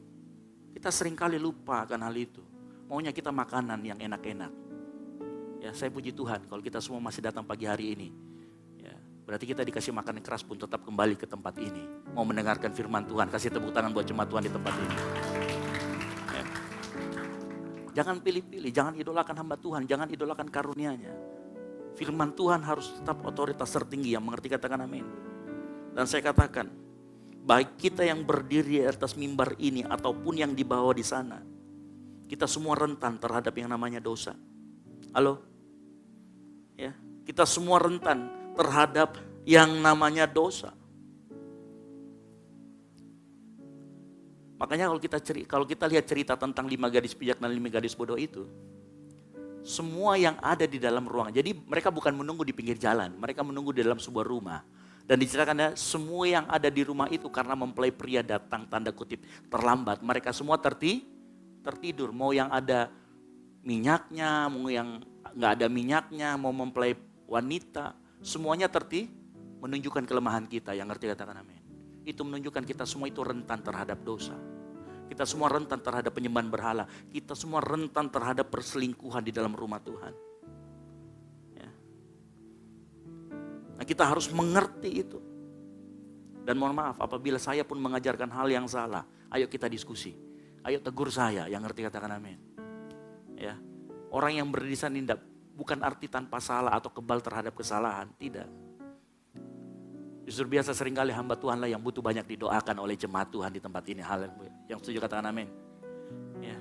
kita seringkali lupa akan hal itu. Maunya kita makanan yang enak-enak. Ya, saya puji Tuhan kalau kita semua masih datang pagi hari ini. Ya, berarti kita dikasih makanan keras pun tetap kembali ke tempat ini. Mau mendengarkan firman Tuhan, kasih tepuk tangan buat jemaat Tuhan di tempat ini. Ya. Jangan pilih-pilih, jangan idolakan hamba Tuhan, jangan idolakan karunia-Nya. Firman Tuhan harus tetap otoritas tertinggi, yang mengerti katakan amin. Dan saya katakan, baik kita yang berdiri di atas mimbar ini ataupun yang dibawa di sana, kita semua rentan terhadap yang namanya dosa. Halo? Ya, kita semua rentan terhadap yang namanya dosa. Makanya kalau kita lihat cerita tentang 5 gadis bijak dan 5 gadis bodoh itu, semua yang ada di dalam ruangan. Jadi mereka bukan menunggu di pinggir jalan, mereka menunggu di dalam sebuah rumah. Dan diceritakan semua yang ada di rumah itu karena mempelai pria datang tanda kutip terlambat. Mereka semua tertidur. Mau yang ada minyaknya, mau yang nggak ada minyaknya, mau mempelai wanita, semuanya menunjukkan kelemahan kita. Yang ngerti katakan amin. Itu menunjukkan kita semua itu rentan terhadap dosa. Kita semua rentan terhadap penyembahan berhala. Kita semua rentan terhadap perselingkuhan di dalam rumah Tuhan. Ya. Nah, kita harus mengerti itu. Dan mohon maaf apabila saya pun mengajarkan hal yang salah, ayo kita diskusi. Ayo tegur saya, yang ngerti katakan amin. Ya, orang yang berdiri di sana bukan arti tanpa salah atau kebal terhadap kesalahan, tidak. Justru biasa seringkali hamba Tuhan lah yang butuh banyak didoakan oleh jemaat Tuhan di tempat ini. Haleluya. Yang setuju katakan amin. Ya,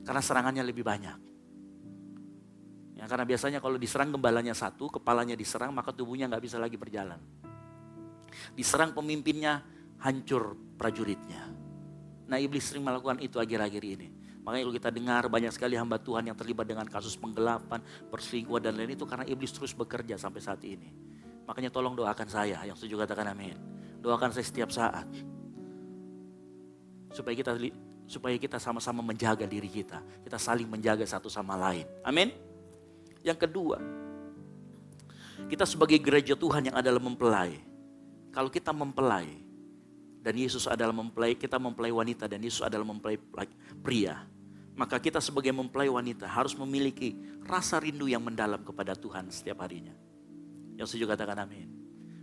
karena serangannya lebih banyak. Ya, karena biasanya kalau diserang gembalanya satu, kepalanya diserang, maka tubuhnya nggak bisa lagi berjalan. Diserang pemimpinnya, hancur prajuritnya. Nah, iblis sering melakukan itu akhir-akhir ini. Makanya kalau kita dengar banyak sekali hamba Tuhan yang terlibat dengan kasus penggelapan, perselingkuhan dan lain itu karena iblis terus bekerja sampai saat ini. Makanya tolong doakan saya, yang setuju katakan amin. Doakan saya setiap saat. Supaya kita sama-sama menjaga diri kita. Kita saling menjaga satu sama lain. Amin. Yang kedua, kita sebagai gereja Tuhan yang adalah mempelai. Kalau kita mempelai, dan Yesus adalah mempelai, kita mempelai wanita dan Yesus adalah mempelai pria. Maka kita sebagai mempelai wanita harus memiliki rasa rindu yang mendalam kepada Tuhan setiap harinya. Yang setuju katakan amin.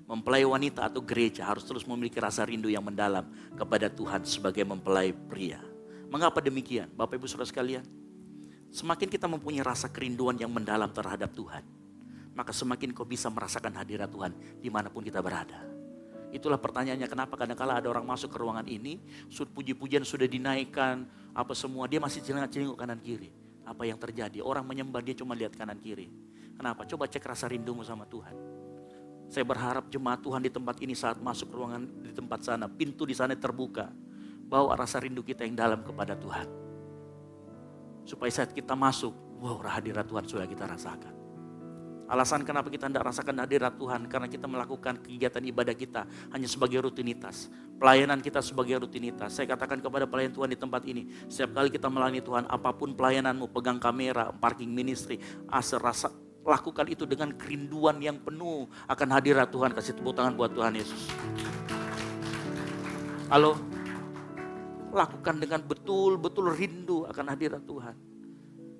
Mempelai wanita atau gereja harus terus memiliki rasa rindu yang mendalam kepada Tuhan sebagai mempelai pria. Mengapa demikian? Bapak Ibu Saudara sekalian, semakin kita mempunyai rasa kerinduan yang mendalam terhadap Tuhan, maka semakin kau bisa merasakan hadirat Tuhan dimanapun kita berada. Itulah pertanyaannya, kenapa kadang-kala ada orang masuk ke ruangan ini, puji-pujian sudah dinaikkan, apa semua, dia masih celingak-celinguk kanan kiri. Apa yang terjadi? Orang menyembah, dia cuma lihat kanan kiri. Kenapa? Coba cek rasa rindumu sama Tuhan. Saya berharap jemaat Tuhan di tempat ini saat masuk ruangan di tempat sana, pintu di sana terbuka. Bawa rasa rindu kita yang dalam kepada Tuhan. Supaya saat kita masuk, wow, hadirat Tuhan sudah kita rasakan. Alasan kenapa kita tidak rasakan hadirat Tuhan, karena kita melakukan kegiatan ibadah kita hanya sebagai rutinitas. Pelayanan kita sebagai rutinitas. Saya katakan kepada pelayan Tuhan di tempat ini, setiap kali kita melayani Tuhan, apapun pelayananmu, pegang kamera, parking ministry, lakukan itu dengan kerinduan yang penuh akan hadirat Tuhan. Kasih tepuk tangan buat Tuhan Yesus. Halo, lakukan dengan betul-betul rindu akan hadirat Tuhan.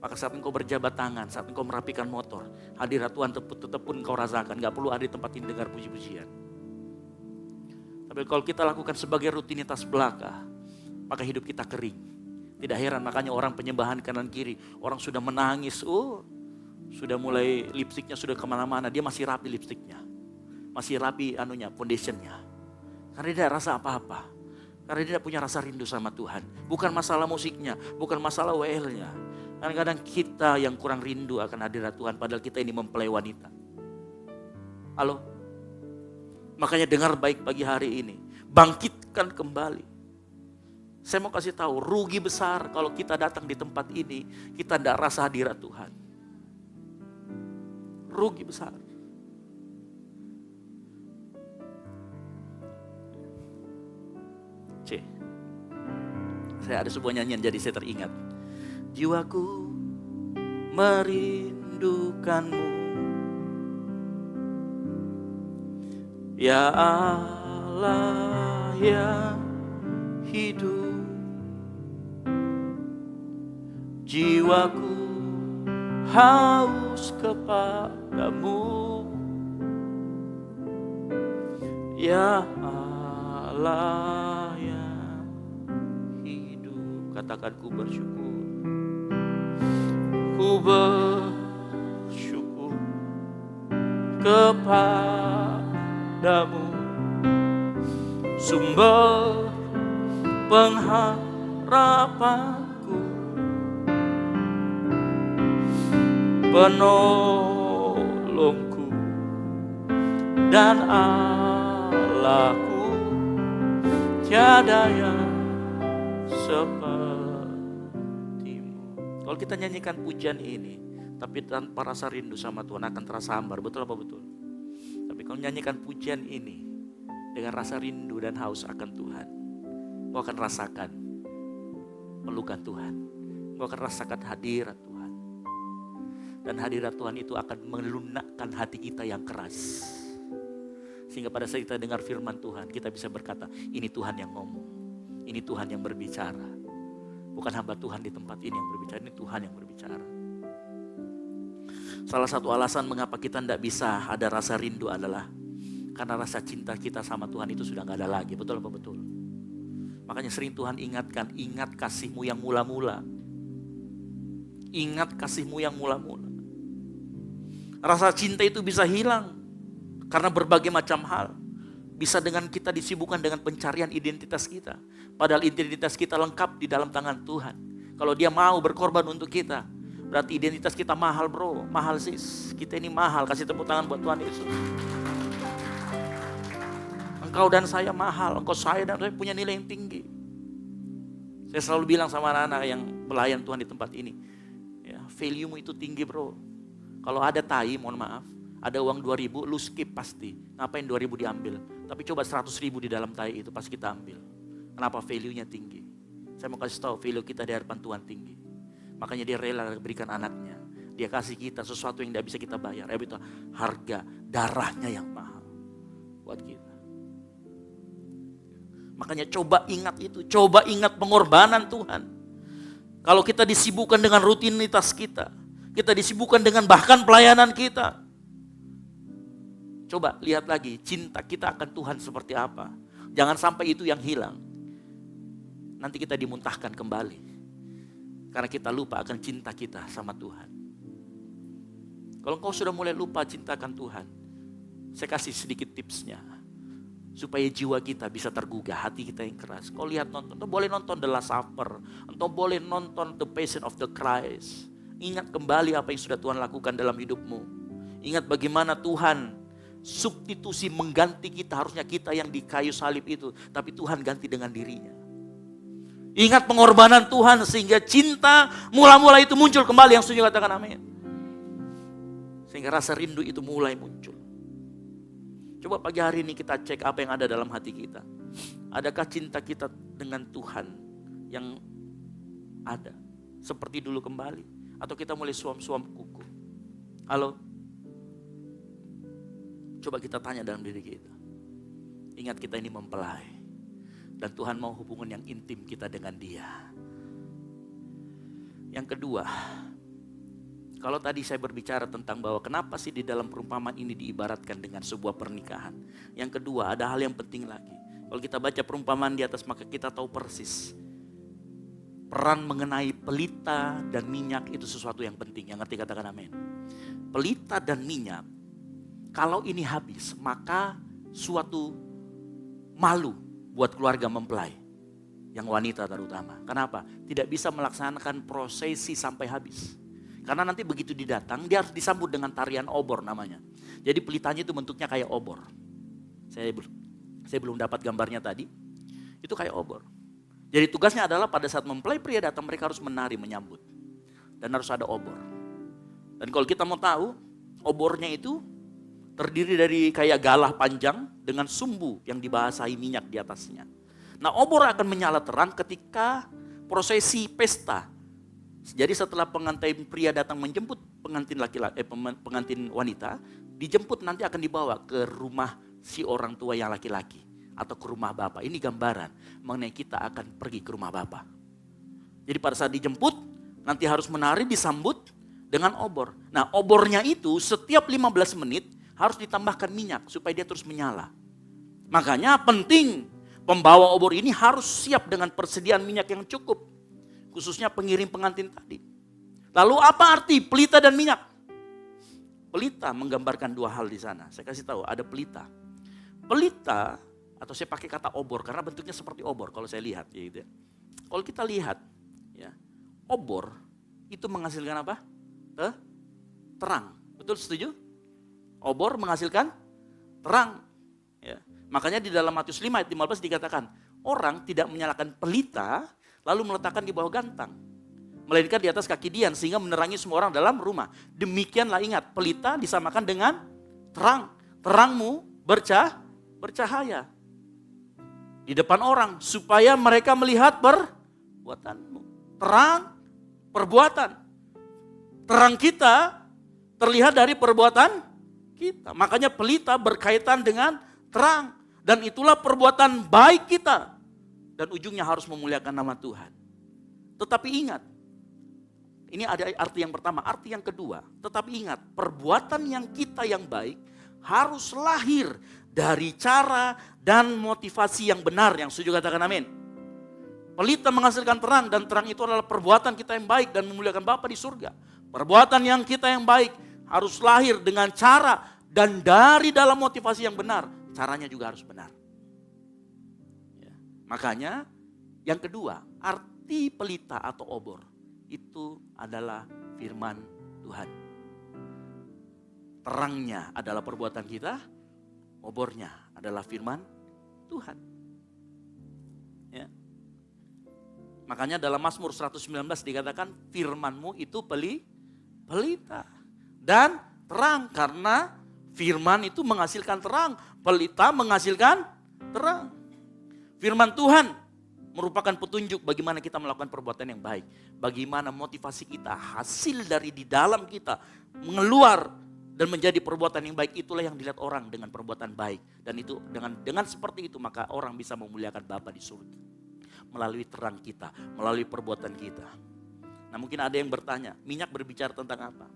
Maka saat engkau berjabat tangan, saat engkau merapikan motor, hadirat Tuhan tetap pun engkau rasakan. Gak perlu ada di tempat ini dengar puji-pujian. Tapi kalau kita lakukan sebagai rutinitas belaka, maka hidup kita kering. Tidak heran makanya orang penyembahan kanan kiri, orang sudah menangis, sudah mulai lipstiknya sudah kemana-mana, dia masih rapi lipstiknya. Masih rapi foundationnya. Karena dia tidak rasa apa-apa. Karena dia tidak punya rasa rindu sama Tuhan. Bukan masalah musiknya, bukan masalah WL-nya. Kadang-kadang kita yang kurang rindu akan hadirat Tuhan, padahal kita ini mempelai wanita. Halo? Makanya dengar baik pagi hari ini. Bangkitkan kembali. Saya mau kasih tahu, rugi besar kalau kita datang di tempat ini, kita tidak rasa hadirat Tuhan. Rugi besar. Saya ada sebuah nyanyian jadi saya teringat. Jiwaku merindukanmu, ya Allah yang hidup. jiwaku haus kepadamu, ya Allah yang hidup. Katakan ku bersyukur, ku bersyukur kepadamu, sumber pengharapanku, penolongku dan Allahku, tiada yang sepertimu. Kalau kita nyanyikan pujian ini tapi tanpa rasa rindu sama Tuhan, akan terasa hambar. Betul apa betul? Tapi kalau nyanyikan pujian ini dengan rasa rindu dan haus akan Tuhan, kau akan rasakan pelukan Tuhan, kau akan rasakan hadirat Tuhan. Dan hadirat Tuhan itu akan melunakkan hati kita yang keras, sehingga pada saat kita dengar firman Tuhan, kita bisa berkata, ini Tuhan yang ngomong, ini Tuhan yang berbicara. Bukan hamba Tuhan di tempat ini yang berbicara, ini Tuhan yang berbicara. Salah satu alasan mengapa kita tidak bisa ada rasa rindu adalah karena rasa cinta kita sama Tuhan itu sudah gak ada lagi. Betul apa betul? Makanya sering Tuhan ingatkan, ingat kasihmu yang mula-mula. Ingat kasihmu yang mula-mula. Rasa cinta itu bisa hilang karena berbagai macam hal. Bisa dengan kita disibukkan dengan pencarian identitas kita. Padahal identitas kita lengkap di dalam tangan Tuhan. Kalau dia mau berkorban untuk kita, berarti identitas kita mahal bro, mahal sis. Kita ini mahal, kasih tepuk tangan buat Tuhan Yesus. Engkau dan saya mahal, engkau saya dan saya punya nilai yang tinggi. Saya selalu bilang sama anak-anak yang pelayan Tuhan di tempat ini, ya, value-mu itu tinggi bro. Kalau ada tai, mohon maaf, ada uang 2.000, lu skip pasti. Ngapain 2.000 diambil? Tapi coba 100.000 di dalam tai itu pas kita ambil. Kenapa? Value-nya tinggi. Saya mau kasih tahu, value kita di hadapan Tuhan tinggi. Makanya dia rela berikan anaknya. Dia kasih kita sesuatu yang tidak bisa kita bayar. Itu harga darahnya yang mahal buat kita. Makanya coba ingat itu. Coba ingat pengorbanan Tuhan. Kalau kita disibukkan dengan rutinitas kita. Kita disibukkan dengan bahkan pelayanan kita. Coba lihat lagi cinta kita akan Tuhan seperti apa. Jangan sampai itu yang hilang. Nanti kita dimuntahkan kembali. Karena kita lupa akan cinta kita sama Tuhan. Kalau engkau sudah mulai lupa cintakan Tuhan, saya kasih sedikit tipsnya. Supaya jiwa kita bisa tergugah, hati kita yang keras. Kau lihat nonton, engkau boleh nonton The Last Supper. Engkau boleh nonton The Passion of the Christ. Ingat kembali apa yang sudah Tuhan lakukan dalam hidupmu. Ingat bagaimana Tuhan substitusi mengganti kita. Harusnya kita yang di kayu salib itu, tapi Tuhan ganti dengan dirinya. Ingat pengorbanan Tuhan sehingga cinta mula-mula itu muncul kembali. Yang setuju katakan amin. Sehingga rasa rindu itu mulai muncul. Coba pagi hari ini kita cek apa yang ada dalam hati kita. Adakah cinta kita dengan Tuhan yang ada seperti dulu kembali? Atau kita mulai suam-suam kuku? Halo? Coba kita tanya dalam diri kita. Ingat kita ini mempelai. Dan Tuhan mau hubungan yang intim kita dengan Dia. Yang kedua, kalau tadi saya berbicara tentang bahwa kenapa sih di dalam perumpamaan ini diibaratkan dengan sebuah pernikahan. Yang kedua, ada hal yang penting lagi. Kalau kita baca perumpamaan di atas, maka kita tahu persis. Peran mengenai pelita dan minyak itu sesuatu yang penting. Yang ngerti katakan amin. Pelita dan minyak, kalau ini habis, maka suatu malu buat keluarga mempelai. Yang wanita terutama. Kenapa? Tidak bisa melaksanakan prosesi sampai habis. Karena nanti begitu didatang, dia harus disambut dengan tarian obor namanya. Jadi pelitanya itu bentuknya kayak obor. Saya belum dapat gambarnya tadi. Itu kayak obor. Jadi tugasnya adalah pada saat mempelai pria datang, mereka harus menari menyambut. Dan harus ada obor. Dan kalau kita mau tahu, obornya itu terdiri dari kayak galah panjang dengan sumbu yang dibasahi minyak di atasnya. Nah, obor akan menyala terang ketika prosesi pesta. Jadi setelah pengantin pria datang menjemput pengantin pengantin wanita, dijemput nanti akan dibawa ke rumah si orang tua yang laki-laki atau ke rumah bapak. Ini gambaran mengenai kita akan pergi ke rumah bapak. Jadi pada saat dijemput, nanti harus menari disambut dengan obor. Nah, obornya itu setiap 15 menit harus ditambahkan minyak supaya dia terus menyala. Makanya penting pembawa obor ini harus siap dengan persediaan minyak yang cukup. Khususnya pengiring pengantin tadi. Lalu apa arti pelita dan minyak? Pelita menggambarkan dua hal di sana. Saya kasih tahu, ada pelita. Pelita, atau saya pakai kata obor karena bentuknya seperti obor kalau saya lihat. Ya gitu ya. Kalau kita lihat, ya, obor itu menghasilkan apa? Terang. Betul, setuju? Obor menghasilkan terang. Ya. Makanya di dalam Matius 5 ayat 15 dikatakan, orang tidak menyalakan pelita lalu meletakkan di bawah gantang, melainkan di atas kaki dian sehingga menerangi semua orang dalam rumah. Demikianlah ingat, pelita disamakan dengan terang. Terangmu bercahaya di depan orang supaya mereka melihat perbuatanmu. Terang, perbuatan. Terang kita terlihat dari perbuatan kita. Makanya pelita berkaitan dengan terang. Dan itulah perbuatan baik kita. Dan ujungnya harus memuliakan nama Tuhan. Tetapi ingat, ini ada arti yang pertama. Arti yang kedua, tetapi ingat, perbuatan yang kita yang baik harus lahir dari cara dan motivasi yang benar. Yang setuju katakan amin. Pelita menghasilkan terang dan terang itu adalah perbuatan kita yang baik dan memuliakan Bapa di surga. Perbuatan yang kita yang baik harus lahir dengan cara dan dari dalam motivasi yang benar. Caranya juga harus benar. Ya. Makanya yang kedua, arti pelita atau obor itu adalah firman Tuhan. Terangnya adalah perbuatan kita, obornya adalah firman Tuhan. Ya. Makanya dalam Mazmur 119 dikatakan firman-Mu itu pelita dan terang, karena firman itu menghasilkan terang, pelita menghasilkan terang. Firman Tuhan merupakan petunjuk bagaimana kita melakukan perbuatan yang baik. Bagaimana motivasi kita, hasil dari di dalam kita mengeluar dan menjadi perbuatan yang baik, itulah yang dilihat orang dengan perbuatan baik. Dan itu dengan seperti itu maka orang bisa memuliakan Bapa di surga. Melalui terang kita, melalui perbuatan kita. Nah, mungkin ada yang bertanya, minyak berbicara tentang apa?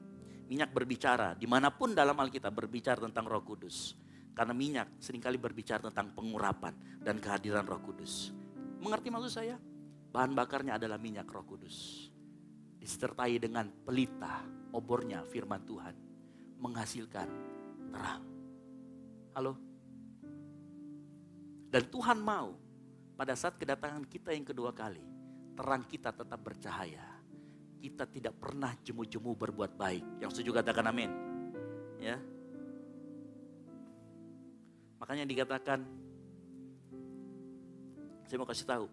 Minyak berbicara dimanapun dalam Alkitab berbicara tentang Roh Kudus. Karena minyak seringkali berbicara tentang pengurapan dan kehadiran Roh Kudus. Mengerti maksud saya? Bahan bakarnya adalah minyak Roh Kudus. Disertai dengan pelita, obornya firman Tuhan. Menghasilkan terang. Halo? Dan Tuhan mau pada saat kedatangan kita yang kedua kali, terang kita tetap bercahaya. Kita tidak pernah jemu-jemu berbuat baik. Yang setuju katakan amin. Ya. Makanya dikatakan, saya mau kasih tahu,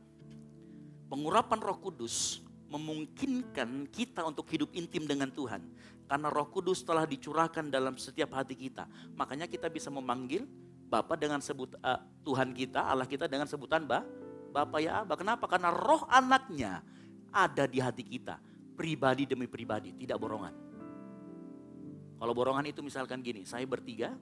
pengurapan Roh Kudus memungkinkan kita untuk hidup intim dengan Tuhan. Karena Roh Kudus telah dicurahkan dalam setiap hati kita. Makanya kita bisa memanggil Bapa dengan Tuhan kita, Allah kita dengan sebutan Bapa ya Aba. Kenapa? Karena roh anaknya ada di hati kita. Pribadi demi pribadi, tidak borongan. Kalau borongan itu misalkan gini, saya bertiga,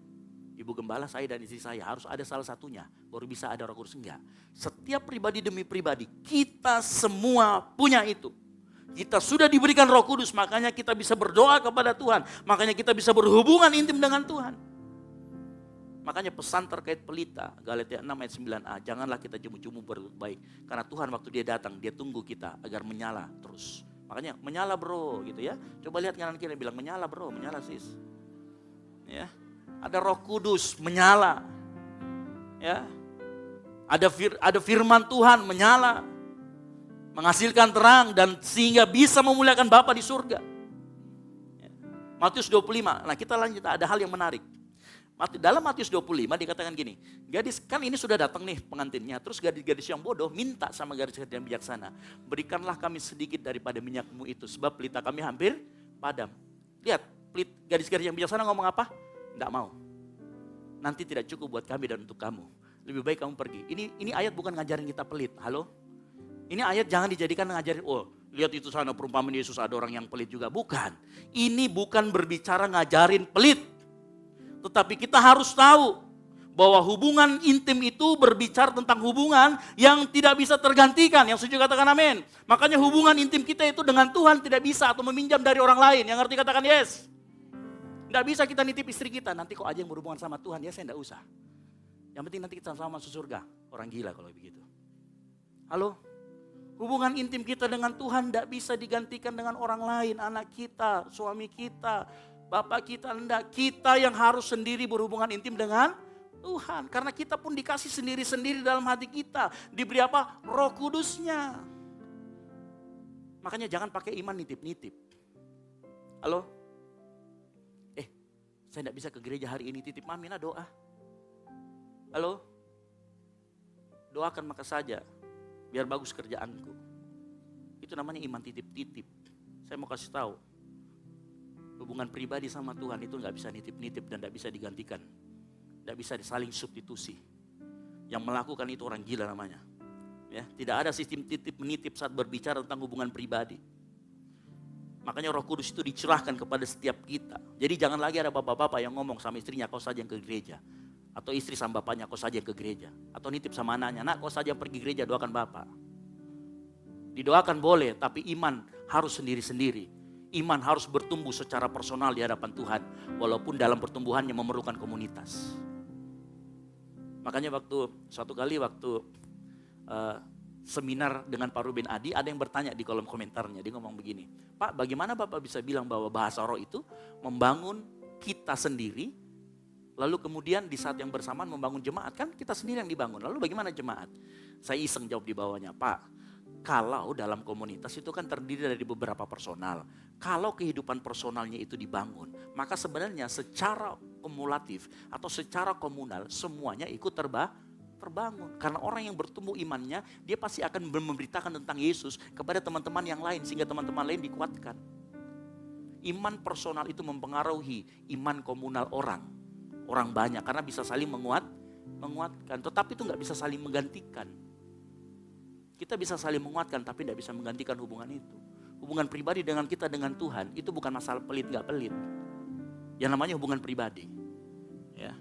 Ibu Gembala, saya dan istri saya, harus ada salah satunya, baru bisa ada Roh Kudus. Enggak. Setiap pribadi demi pribadi, kita semua punya itu. Kita sudah diberikan Roh Kudus, makanya kita bisa berdoa kepada Tuhan. Makanya kita bisa berhubungan intim dengan Tuhan. Makanya pesan terkait pelita, Galatia 6 ayat 9a, janganlah kita jemu-jemu berbaik. Karena Tuhan waktu dia datang, dia tunggu kita agar menyala terus. Makanya menyala bro gitu ya. Coba lihat kanan kiri, bilang menyala bro, menyala sis. Ya. Ada Roh Kudus menyala. Ya. Ada firman Tuhan menyala. Menghasilkan terang dan sehingga bisa memuliakan Bapa di surga. Ya. Matius 25. Nah, kita lanjut, ada hal yang menarik. Dalam Matius 25 dikatakan gini, gadis kan ini sudah datang nih pengantinnya, terus gadis-gadis yang bodoh minta sama gadis yang bijaksana, berikanlah kami sedikit daripada minyakmu itu, sebab pelita kami hampir padam. Lihat, gadis-gadis yang bijaksana ngomong apa? Enggak mau. Nanti tidak cukup buat kami dan untuk kamu. Lebih baik kamu pergi. Ini ayat bukan ngajarin kita pelit. Halo? Ini ayat jangan dijadikan ngajarin, oh lihat itu sana perumpamaan Yesus ada orang yang pelit juga. Bukan. Ini bukan berbicara ngajarin pelit. Tetapi kita harus tahu bahwa hubungan intim itu berbicara tentang hubungan yang tidak bisa tergantikan. Yang setuju katakan amin. Makanya hubungan intim kita itu dengan Tuhan tidak bisa atau meminjam dari orang lain. Yang ngerti katakan yes. Tidak bisa kita nitip istri kita, nanti kok aja yang berhubungan sama Tuhan, ya saya tidak usah. Yang penting nanti kita sama masuk surga. Orang gila kalau begitu. Halo? Hubungan intim kita dengan Tuhan tidak bisa digantikan dengan orang lain. Anak kita, suami kita, bapak kita, enggak. Kita yang harus sendiri berhubungan intim dengan Tuhan. Karena kita pun dikasih sendiri-sendiri dalam hati kita. Diberi apa? Roh Kudusnya. Makanya jangan pakai iman nitip-nitip. Halo? Saya tidak bisa ke gereja hari ini, titip mami, nah doa. Halo? Doakan maka saja, biar bagus kerjaanku. Itu namanya iman titip-titip. Saya mau kasih tahu, hubungan pribadi sama Tuhan itu nggak bisa nitip-nitip dan nggak bisa digantikan. Nggak bisa saling substitusi. Yang melakukan itu orang gila namanya. Ya, tidak ada sistem titip-menitip saat berbicara tentang hubungan pribadi. Makanya Roh Kudus itu dicurahkan kepada setiap kita. Jadi jangan lagi ada bapak-bapak yang ngomong sama istrinya, kau saja yang ke gereja. Atau istri sama bapaknya, kau saja yang ke gereja. Atau nitip sama anaknya, nak kau saja pergi gereja, doakan bapak. Didoakan boleh, tapi iman harus sendiri-sendiri. Iman harus bertumbuh secara personal di hadapan Tuhan. Walaupun dalam pertumbuhannya memerlukan komunitas. Makanya suatu kali waktu seminar dengan Pak Ruben Adi, ada yang bertanya di kolom komentarnya, dia ngomong begini, Pak bagaimana Bapak bisa bilang bahwa bahasa roh itu membangun kita sendiri, lalu kemudian di saat yang bersamaan membangun jemaat, kan kita sendiri yang dibangun, lalu bagaimana jemaat? Saya iseng jawab di bawahnya, Pak kalau dalam komunitas itu kan terdiri dari beberapa personal, kalau kehidupan personalnya itu dibangun, maka sebenarnya secara kumulatif atau secara komunal semuanya ikut terbangun. Karena orang yang bertumbuh imannya, dia pasti akan memberitakan tentang Yesus kepada teman-teman yang lain, sehingga teman-teman lain dikuatkan. Iman personal itu mempengaruhi iman komunal orang banyak, karena bisa saling menguatkan. Tetapi itu nggak bisa saling menggantikan. Kita bisa saling menguatkan, tapi tidak bisa menggantikan hubungan itu. Hubungan pribadi dengan kita dengan Tuhan itu bukan masalah pelit nggak pelit. Yang namanya hubungan pribadi. Ya,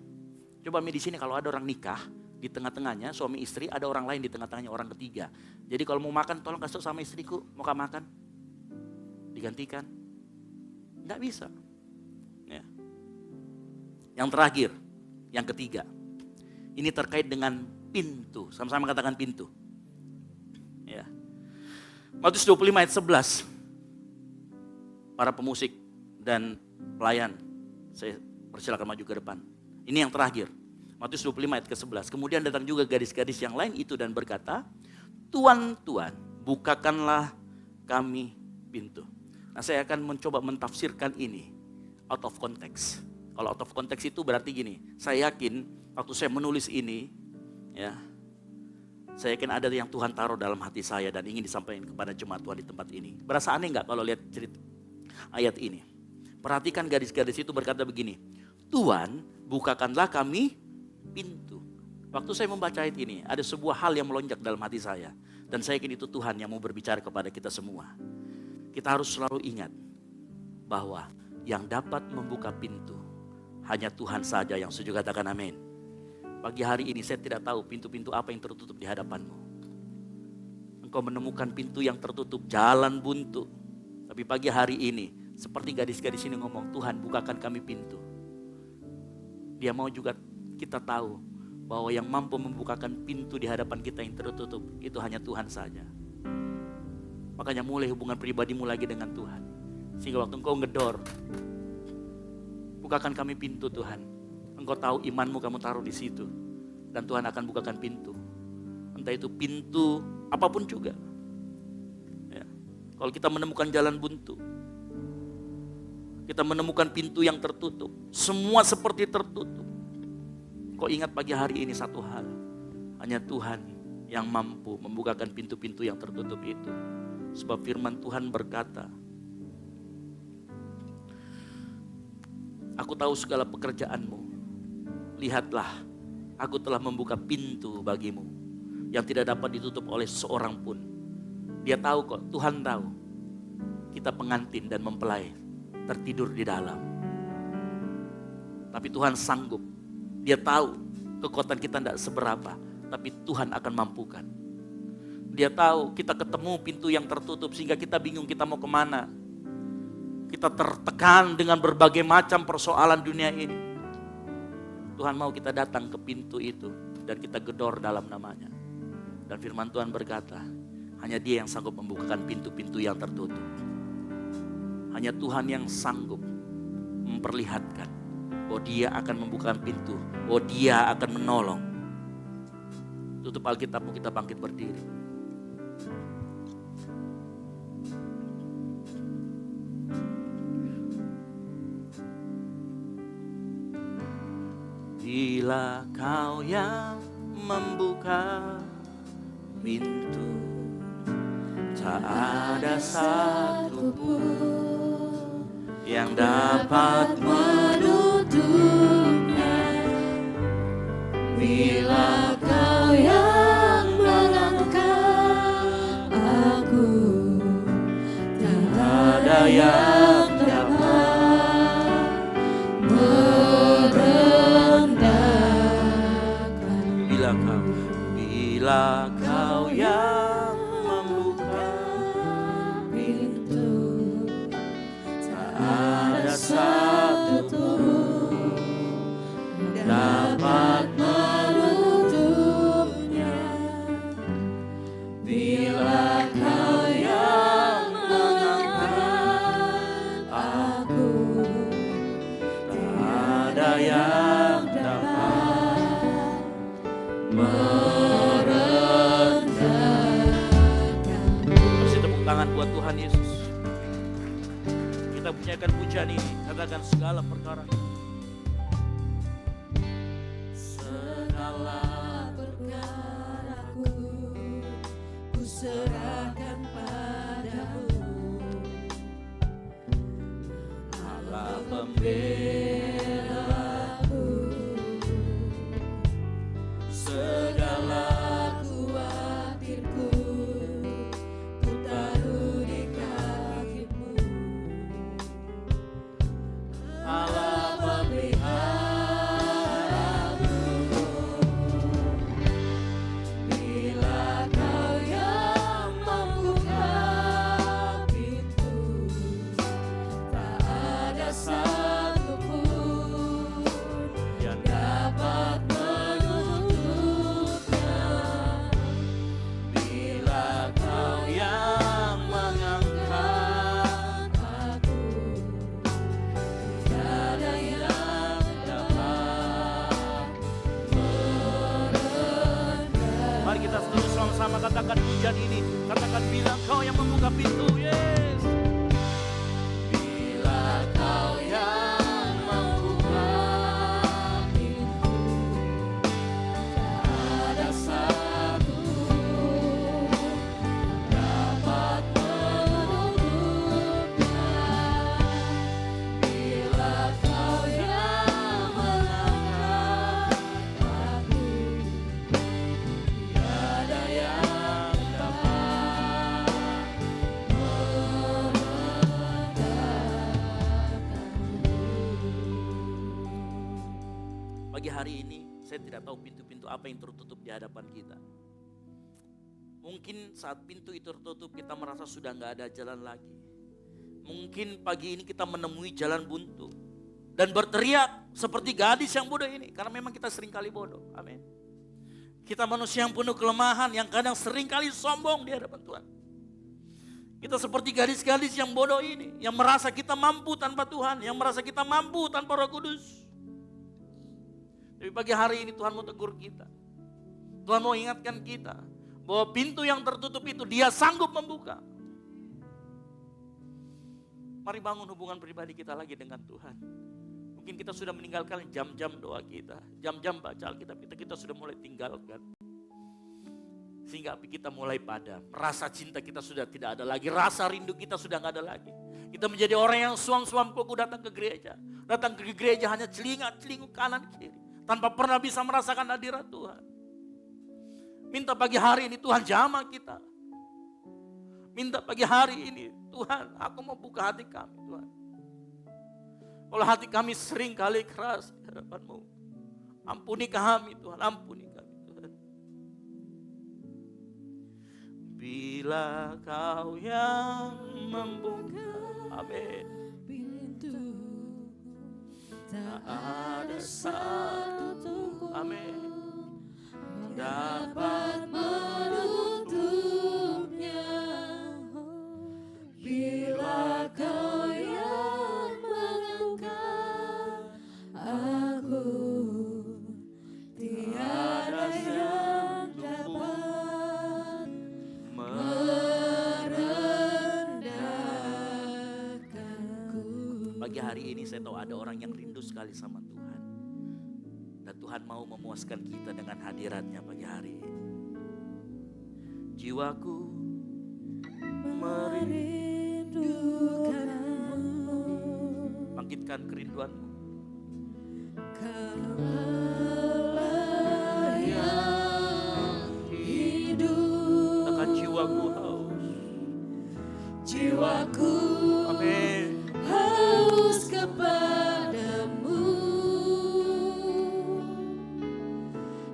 coba di sini kalau ada orang nikah, di tengah-tengahnya suami istri, ada orang lain di tengah-tengahnya orang ketiga. Jadi kalau mau makan tolong kasih sama istriku, mau makan? Digantikan? Nggak bisa. Ya. Yang terakhir, yang ketiga. Ini terkait dengan pintu. Sama-sama katakan pintu. Ya. Matius 25 ayat 11. Para pemusik dan pelayan, saya persilakan maju ke depan. Ini yang terakhir. Matius 25 ayat ke-11. Kemudian datang juga gadis-gadis yang lain itu dan berkata, Tuan, Tuan, bukakanlah kami pintu. Nah, saya akan mencoba mentafsirkan ini out of context. Kalau out of context itu berarti gini, saya yakin waktu saya menulis ini, ya, saya yakin ada yang Tuhan taruh dalam hati saya dan ingin disampaikan kepada jemaat Tuhan di tempat ini. Berasa aneh nggak kalau lihat cerita ayat ini? Perhatikan gadis-gadis itu berkata begini, Tuan, bukakanlah kami pintu. Waktu saya membaca ayat ini, ada sebuah hal yang melonjak dalam hati saya. Dan saya yakin itu Tuhan yang mau berbicara kepada kita semua. Kita harus selalu ingat bahwa yang dapat membuka pintu hanya Tuhan saja yang setuju katakan amin. Pagi hari ini saya tidak tahu pintu-pintu apa yang tertutup di hadapanmu. Engkau menemukan pintu yang tertutup, jalan buntu. Tapi pagi hari ini, seperti gadis-gadis ini ngomong, Tuhan bukakan kami pintu. Dia mau juga kita tahu bahwa yang mampu membukakan pintu di hadapan kita yang tertutup itu hanya Tuhan saja. Makanya mulai hubungan pribadimu lagi dengan Tuhan. Sehingga waktu engkau ngedor, bukakan kami pintu Tuhan. Engkau tahu imanmu kamu taruh di situ. Dan Tuhan akan bukakan pintu. Entah itu pintu apapun juga. Ya. Kalau kita menemukan jalan buntu, kita menemukan pintu yang tertutup, semua seperti tertutup. Kau ingat pagi hari ini satu hal, hanya Tuhan yang mampu membukakan pintu-pintu yang tertutup itu. Sebab firman Tuhan berkata, aku tahu segala pekerjaanmu, lihatlah aku telah membuka pintu bagimu yang tidak dapat ditutup oleh seorang pun. Dia tahu kok, Tuhan tahu kita pengantin dan mempelai tertidur di dalam. Tapi Tuhan sanggup. Dia tahu Kekuatan kita tidak seberapa, tapi Tuhan akan mampukan. Dia tahu kita ketemu pintu yang tertutup sehingga kita bingung kita mau kemana. Kita tertekan dengan berbagai macam persoalan dunia ini. Tuhan mau kita datang ke pintu itu dan kita gedor dalam namanya. Dan firman Tuhan berkata, hanya Dia yang sanggup membukakan pintu-pintu yang tertutup. Hanya Tuhan yang sanggup memperlihatkan bahwa Dia akan membukakan pintu, bahwa Dia akan menolong. Tutup Alkitabmu, kita bangkit berdiri. Bila Kau yang membuka pintu, tak ada satupun yang dapat menutupnya. Bila Kau yang mengangkat aku, tak ada yang dapat merendahkan. Bila Kau yang membuka pintu, tak ada satupun dapat menutupnya. Bila Kau yang mengangkat aku, tak ada yang dapat merendahkan. Kasih tepuk tangan buat Tuhan Yesus. Kita punyakan pujian ini, katakan segala perkara. Segala perkaraku ku serahkan padamu, Allah pembelaku. Segala kuatirku ku taruh di kaki-Mu, Allah pemeliharaku. Bila Kau yang membuka pintu, tak ada satupun yang dapat menutupnya. Bila Kau yang mengangkat aku, tiada yang dapat merendahkan. Mari kita terus sama-sama katakan pujian ini. Katakan bila Kau yang membuka pintu, yes. Bila Kau yang membuka pintu, tak ada satupun dapat menutupnya. Bila Kau yang mengangkat aku, tiada yang dapat merendahkan. Pagi hari ini saya tidak tahu pintu-pintu apa yang tertutup di hadapan kita. Mungkin saat pintu itu tertutup kita merasa sudah gak ada jalan lagi. Mungkin pagi ini kita menemui jalan buntu dan berteriak seperti gadis yang bodoh ini, karena memang kita sering kali bodoh. Amin. Kita manusia yang penuh kelemahan, yang kadang sering kali sombong di hadapan Tuhan. Kita seperti gadis-gadis yang bodoh ini, yang merasa kita mampu tanpa Tuhan, yang merasa kita mampu tanpa Roh Kudus. Tapi pagi hari ini Tuhan mau tegur kita. Tuhan mau ingatkan kita bahwa pintu yang tertutup itu Dia sanggup membuka. Mari bangun hubungan pribadi kita lagi dengan Tuhan. Mungkin kita sudah meninggalkan jam-jam doa kita, jam-jam baca Alkitab kita sudah mulai tinggalkan. Sehingga api kita mulai padam. Rasa cinta kita sudah tidak ada lagi. Rasa rindu kita sudah gak ada lagi. Kita menjadi orang yang suam-suam kuku datang ke gereja. Datang ke gereja hanya celingak-celinguk kanan kiri. Tanpa pernah bisa merasakan hadirat Tuhan. Minta pagi hari ini Tuhan jamah kita. Minta pagi hari ini Tuhan, aku mau buka hati kami Tuhan. Kalau hati kami sering kali keras di hadapan-Mu. Ampuni kami Tuhan, ampuni kami Tuhan. Bila Kau yang membuka, amin,
pintu,
tak ada satu, amin, dapat
menutupnya. Bila Kau yang mengangkat aku, tiada yang dapat merendahkanku.
Pagi hari ini saya tahu ada orang yang rindu sekali sama Tuhan. Dan Tuhan mau memuaskan kita dengan hadiratnya pagi hari ini. Jiwaku
Merindukanmu,
bangkitkan kerinduanmu.
Kaulah yang hidup.
Katakan jiwaku haus.
Jiwaku
Amin.
haus kepadamu.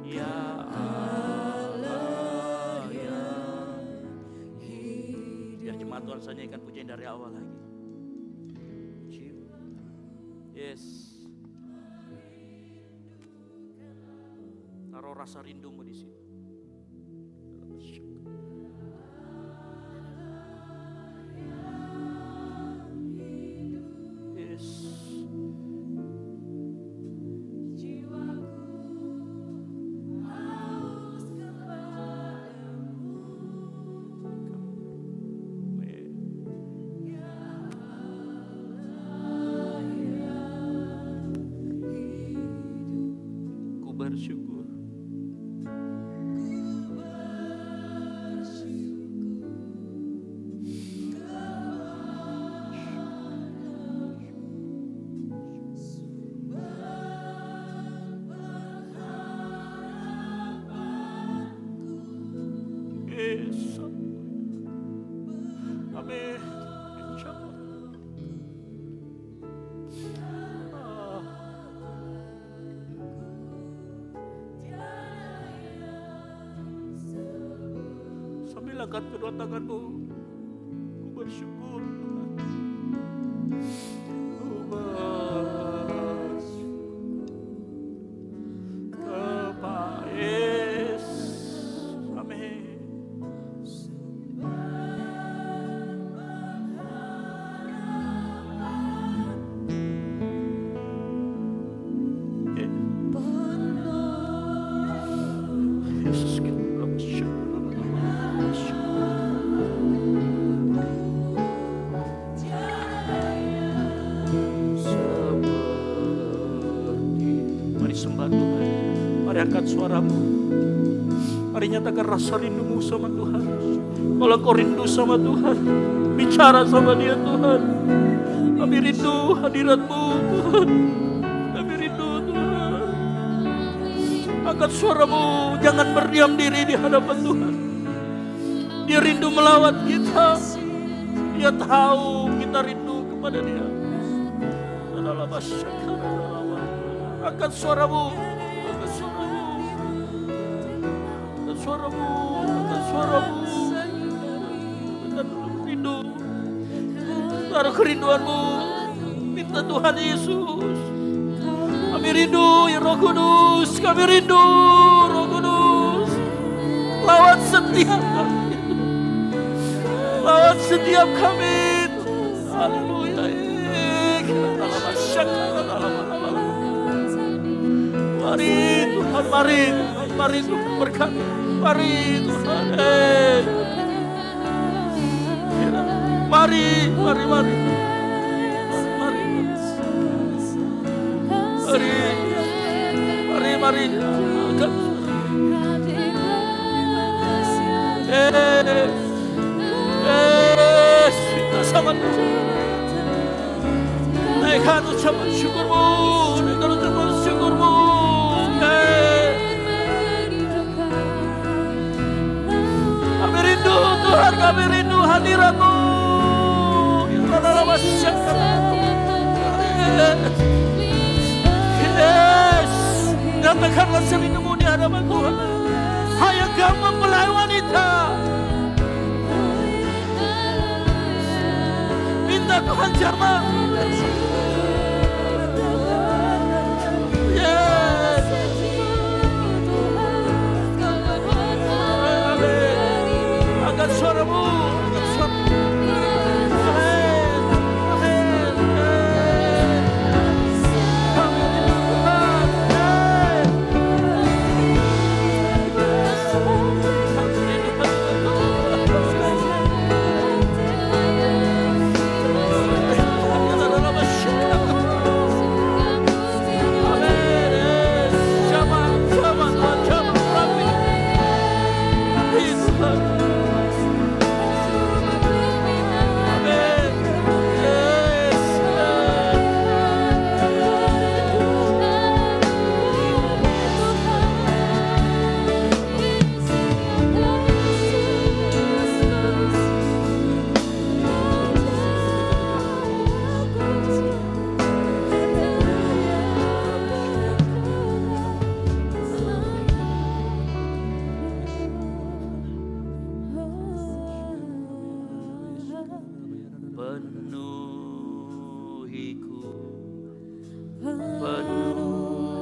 Ya Allah yang hidup. Biar jemaat Tuhan saya nyanyikan pujian dari awal lagi. Yes. Taruh rasa rindumu di sini. Yes. Ku bersyukur. Yes. Amin. Insyaallah. Sambil angkat kedua tanganmu, ku bersyukur Tuhan. Ku bersyukur kepada Yesus. Amin. Yesus kita bersyukur. Mari sembah Tuhan. Mari angkat suaramu. Mari nyatakan rasa rindumu sama Tuhan. Kalau kau rindu sama Tuhan, bicara sama Dia Tuhan. Kami rindu hadirat-Mu Tuhan. Kami rindu Tuhan. Angkat suaramu, jangan berdiam diri di hadapan Tuhan. Dia rindu melawat kita. Dia tahu kita rindu kepada Dia. Angkat suaramu, angkat suaramu, angkat suaramu, angkat suaramu. Kita rindu, taruh kerinduanmu, minta Tuhan Yesus. Kami rindu ya Roh Kudus, kami rindu Roh Kudus. Lawat setiap kami, lawat setiap kami. Haleluya. Mari Tuhan, mari Tuhan, mari Tuhan berkati, mari Tuhan, mari, mari, mari, mari, mari, mari, angkat, kita sama Tuhan. Naikkan ucapan syukurmu, naikkan ucapan syukurmu. Kami rindu Tuhan, kami rindu hadirat-Mu. Yes, Sampaikanlah serindumu di hadapan Tuhan. Hanya Kau mempelai wanita. Minta Tuhan jamah. Yes. Amin. Angkat suaramu. Angkat suaramu. Amin. Amin.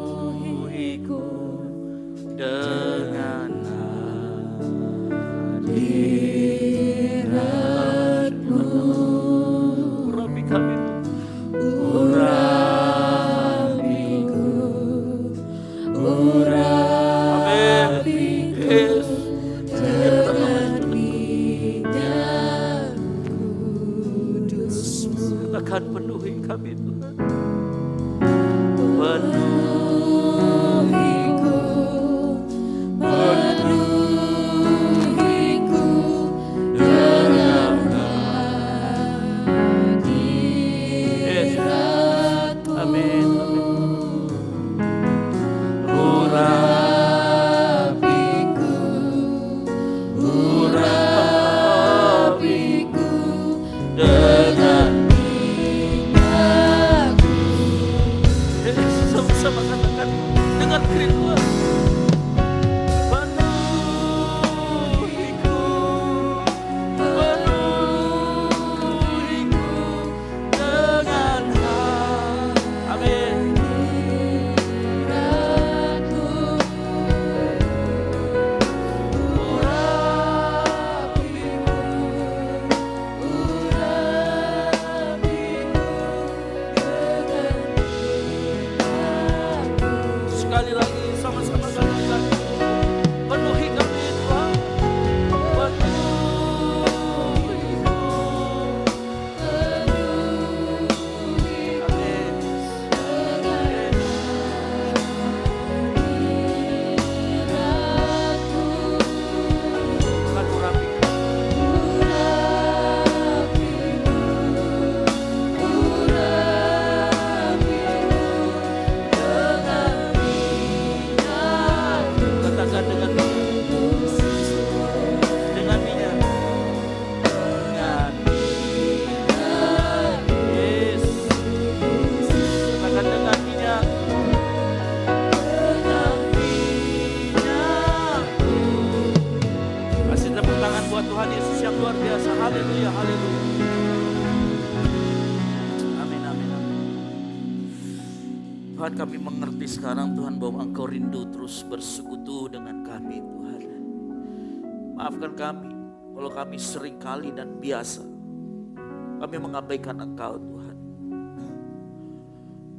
Penuhiku dengan hadirat-Mu. Urapi kami, urapiku, urapi, yes. Akan penuhi kami Tuhan. Penuhiku, penuhiku dengan hadirat-Mu. Amin. Urapiku, urapiku dengan sama katakan dengan kerinduan. Penuhiku, penuhiku dengan amin. Sekali lagi sama-sama katakan, penuhi kami Tuhan, penuhiku, amin. Tuhan urapi, katakan dengan minyak, dengan minyak, yes. Katakan dengan minyak, kasih tepuk tangan buat Tuhan Yesus yang luar biasa. Haleluya, haleluya. Amin, amin, amin. Tuhan, kami mengerti sekarang Tuhan bahwa Engkau rindu terus bersekutu dengan kami Tuhan. Maafkan kami kalau kami seringkali dan biasa kami mengabaikan Engkau Tuhan.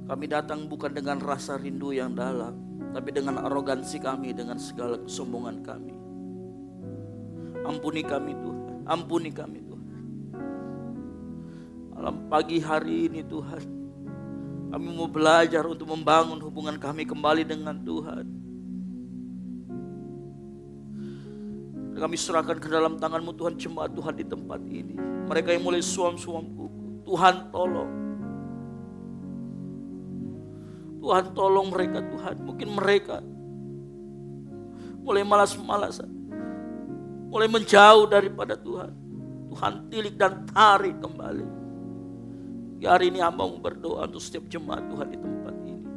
Kami datang bukan dengan rasa rindu yang dalam, tapi dengan arogansi kami, dengan segala kesombongan kami. Ampuni kami Tuhan, ampuni kami Tuhan. Malam pagi hari ini Tuhan, kami mau belajar untuk membangun hubungan kami kembali dengan Tuhan. Kami serahkan ke dalam tangan-Mu Tuhan, jemaat Tuhan di tempat ini. Mereka yang mulai suam-suam kuku, Tuhan tolong. Tuhan tolong mereka Tuhan. Mungkin mereka mulai malas-malasan, mulai menjauh daripada Tuhan. Tuhan tilik dan tarik kembali. Hari ini hamba-Mu berdoa untuk setiap jemaat Tuhan di tempat ini.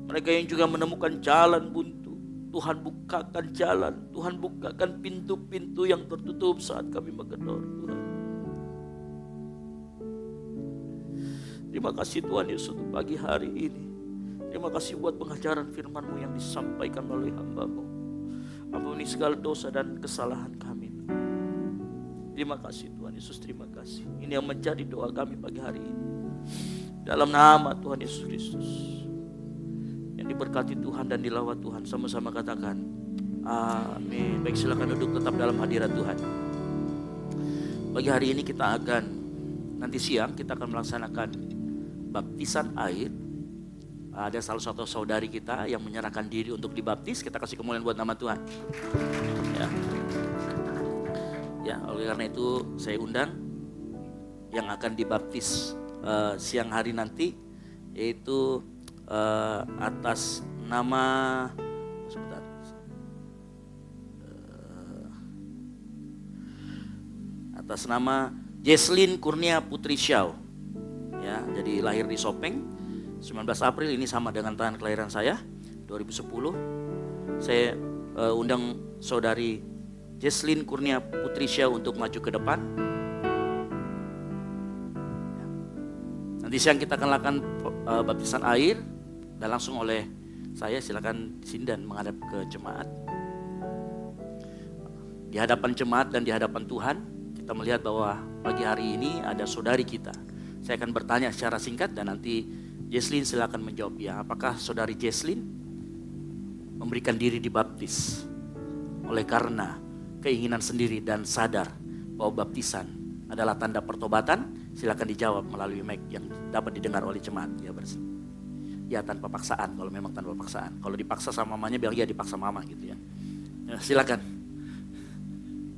Mereka yang juga menemukan jalan buntu, Tuhan bukakan jalan, Tuhan bukakan pintu-pintu yang tertutup saat kami menggedor Tuhan. Terima kasih Tuhan Yesus untuk pagi hari ini. Terima kasih buat pengajaran firman-Mu yang disampaikan melalui hamba-Mu. Ampuni segala dosa dan kesalahan kami. Terima kasih Tuhan Yesus, terima kasih. Ini yang menjadi doa kami pagi hari ini. Dalam nama Tuhan Yesus Kristus. Yang diberkati Tuhan dan dilawat Tuhan. Sama-sama katakan amin. Baik, silakan duduk tetap dalam hadirat Tuhan. Pagi hari ini kita akan, nanti siang kita akan melaksanakan baptisan air. Ada salah satu saudari kita yang menyerahkan diri untuk dibaptis. Kita kasih kemuliaan buat nama Tuhan. Ya, oleh karena itu saya undang yang akan dibaptis siang hari nanti, yaitu atas nama sebentar. Atas nama Jesslyn Kurnia Putri Syau. Ya, jadi lahir di Sopeng 19 April, ini sama dengan tahun kelahiran saya 2010. Saya undang saudari Jesslyn Kurnia Putri Syau untuk maju ke depan. Nanti siang kita akan lakukan baptisan air dan langsung oleh saya. Silakan di sini dan menghadap ke jemaat. Di hadapan jemaat dan di hadapan Tuhan, kita melihat bahwa pagi hari ini ada saudari kita. Saya akan bertanya secara singkat dan nanti Jesslyn silakan menjawab ya. Apakah saudari Jesslyn memberikan diri dibaptis oleh karena keinginan sendiri dan sadar bahwa baptisan adalah tanda pertobatan? Silakan dijawab melalui mic yang dapat didengar oleh jemaat. Ya, ya tanpa paksaan, kalau memang tanpa paksaan. Kalau dipaksa sama mamanya bilang ya dipaksa mama gitu ya. Ya, silakan.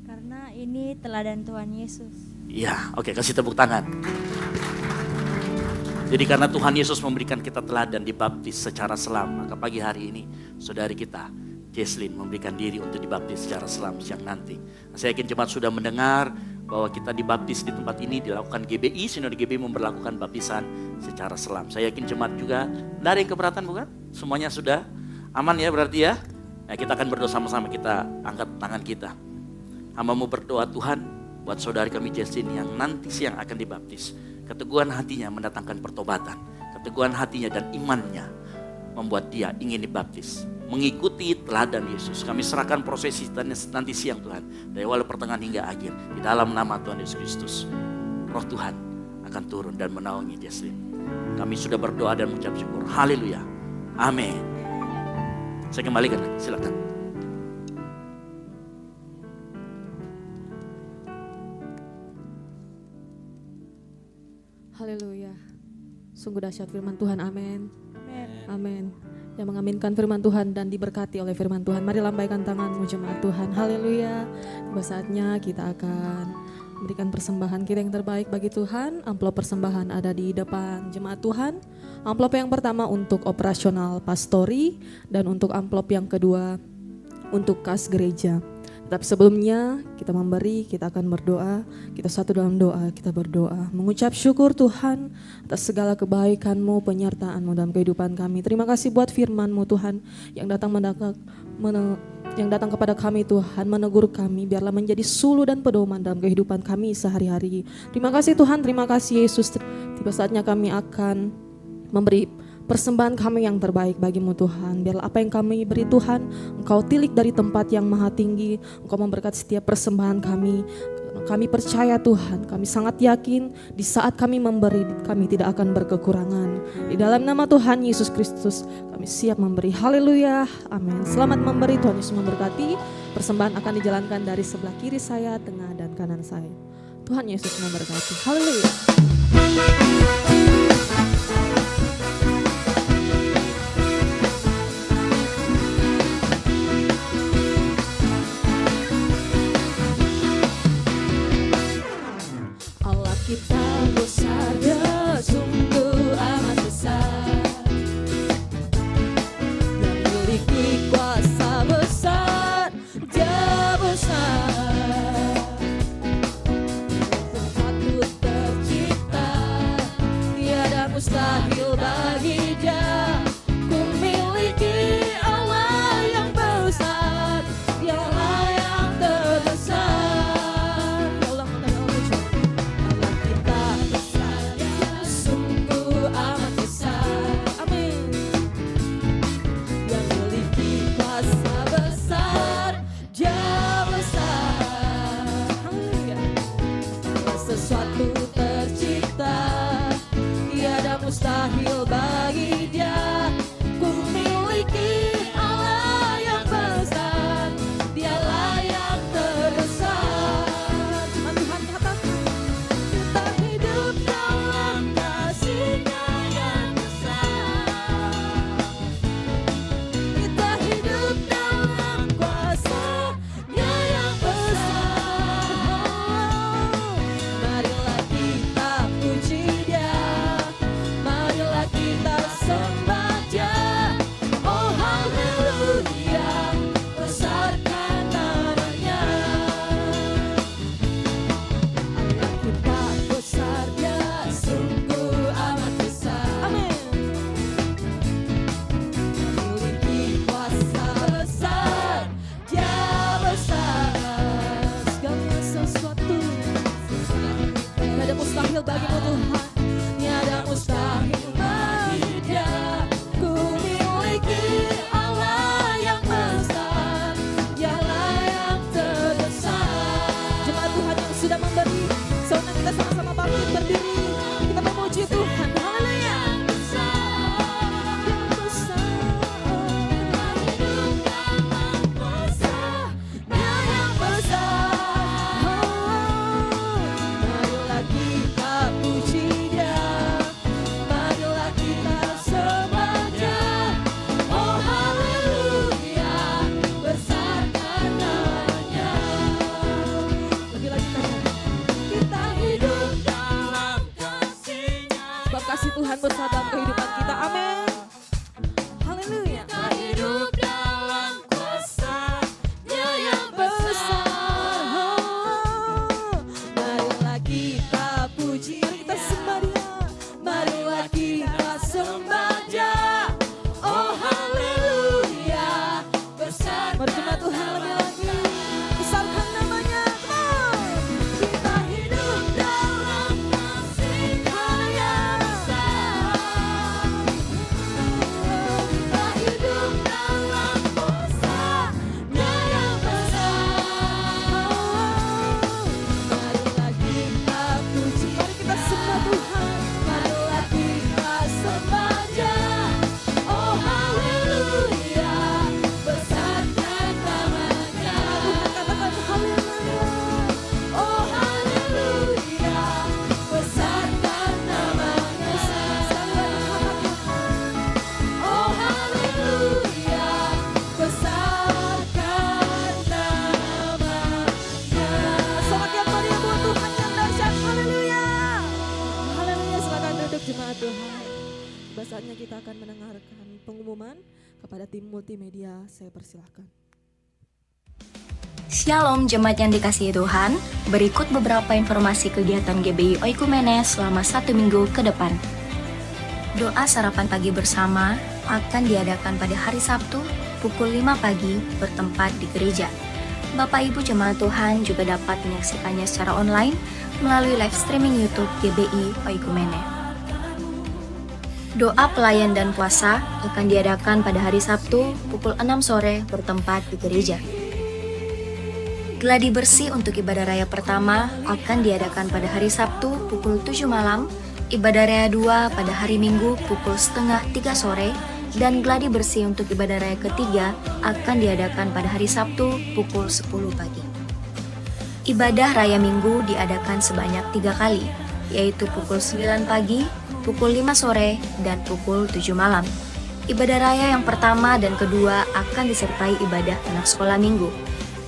Karena ini teladan Tuhan Yesus.
Iya, oke, kasih tepuk tangan. Jadi karena Tuhan Yesus memberikan kita teladan dibaptis secara selam, maka pagi hari ini saudari kita Jesslyn memberikan diri untuk dibaptis secara selam siang nanti. Saya yakin jemaat sudah mendengar bahwa kita dibaptis di tempat ini dilakukan GBI, Sinode GBI memberlakukan baptisan secara selam. Saya yakin jemaat juga tidak ada yang keberatan, bukan? Semuanya sudah aman ya berarti ya. Nah, kita akan berdoa sama-sama, kita angkat tangan kita. Hamba-Mu berdoa Tuhan buat saudari kami Jesslyn yang nanti siang akan dibaptis. Keteguhan hatinya mendatangkan pertobatan. Keteguhan hatinya dan imannya membuat dia ingin dibaptis. Mengikuti teladan Yesus. Kami serahkan prosesi nanti siang Tuhan. Dari awal pertengahan hingga akhir. Di dalam nama Tuhan Yesus Kristus. Roh Tuhan akan turun dan menaungi Jesslyn. Kami sudah berdoa dan mengucap syukur. Haleluya. Amin. Saya kembalikan lagi. Silakan.
Haleluya. Sungguh dahsyat firman Tuhan. Amin. Amin. Yang mengaminkan firman Tuhan dan diberkati oleh firman Tuhan, mari lambaikan tanganmu jemaat Tuhan. Haleluya. Tiba saatnya kita akan memberikan persembahan kita yang terbaik bagi Tuhan. Amplop persembahan ada di depan jemaat Tuhan. Amplop yang pertama untuk operasional pastori dan untuk amplop yang kedua untuk kas gereja. Tapi sebelumnya kita memberi, kita akan berdoa. Kita satu dalam doa, kita berdoa. Mengucap syukur Tuhan atas segala kebaikan-Mu, penyertaan-Mu dalam kehidupan kami. Terima kasih buat firman-Mu Tuhan yang datang kepada kami Tuhan, menegur kami. Biarlah menjadi suluh dan pedoman dalam kehidupan kami sehari-hari. Terima kasih Tuhan, terima kasih Yesus. Tiba saatnya kami akan memberi persembahan kami yang terbaik bagi-Mu Tuhan. Biarlah apa yang kami beri Tuhan, Engkau tilik dari tempat yang maha tinggi. Engkau memberkati setiap persembahan kami. Kami percaya Tuhan, kami sangat yakin di saat kami memberi, kami tidak akan berkekurangan. Di dalam nama Tuhan Yesus Kristus, kami siap memberi. Haleluya, amin. Selamat memberi, Tuhan Yesus memberkati. Persembahan akan dijalankan dari sebelah kiri saya, tengah dan kanan saya. Tuhan Yesus memberkati. Haleluya.
Kita besar, Dia sungguh amat besar, dan miliki kuasa besar, Dia besar. Patut tercipta
Multimedia, saya persilahkan.
Shalom jemaat yang dikasihi Tuhan, berikut beberapa informasi kegiatan GBI Oikumene selama 1 minggu ke depan. Doa sarapan pagi bersama akan diadakan pada hari Sabtu pukul 5 pagi bertempat di gereja. Bapak Ibu jemaat Tuhan juga dapat menyaksikannya secara online melalui live streaming YouTube GBI Oikumene. Doa pelayan dan puasa akan diadakan pada hari Sabtu pukul 6 sore bertempat di gereja. Gladi bersih untuk ibadah raya pertama akan diadakan pada hari Sabtu pukul 7 malam, ibadah raya 2 pada hari Minggu pukul setengah 3 sore, dan gladi bersih untuk ibadah raya ketiga akan diadakan pada hari Sabtu pukul 10 pagi. Ibadah raya Minggu diadakan sebanyak 3 kali, yaitu pukul 9 pagi, pukul 5 sore, dan pukul 7 malam. Ibadah raya yang pertama dan kedua akan disertai ibadah anak sekolah minggu.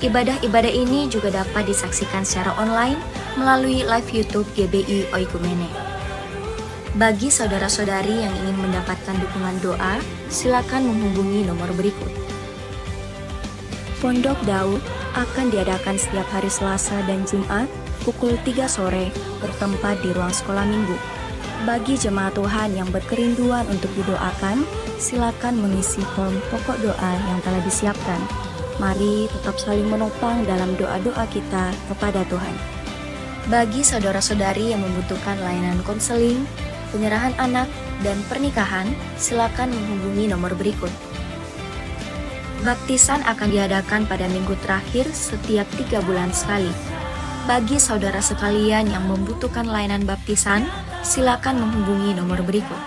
Ibadah-ibadah ini juga dapat disaksikan secara online melalui live YouTube GBI Oikumene. Bagi saudara-saudari yang ingin mendapatkan dukungan doa, silakan menghubungi nomor berikut. Pondok Daud akan diadakan setiap hari Selasa dan Jumat pukul 3 sore bertempat di ruang sekolah minggu. Bagi jemaat Tuhan yang berkerinduan untuk didoakan, silakan mengisi form pokok doa yang telah disiapkan. Mari tetap saling menopang dalam doa-doa kita kepada Tuhan. Bagi saudara-saudari yang membutuhkan layanan konseling, penyerahan anak, dan pernikahan, silakan menghubungi nomor berikut. Baptisan akan diadakan pada minggu terakhir setiap 3 bulan sekali. Bagi saudara sekalian yang membutuhkan layanan baptisan, silakan menghubungi nomor berikut.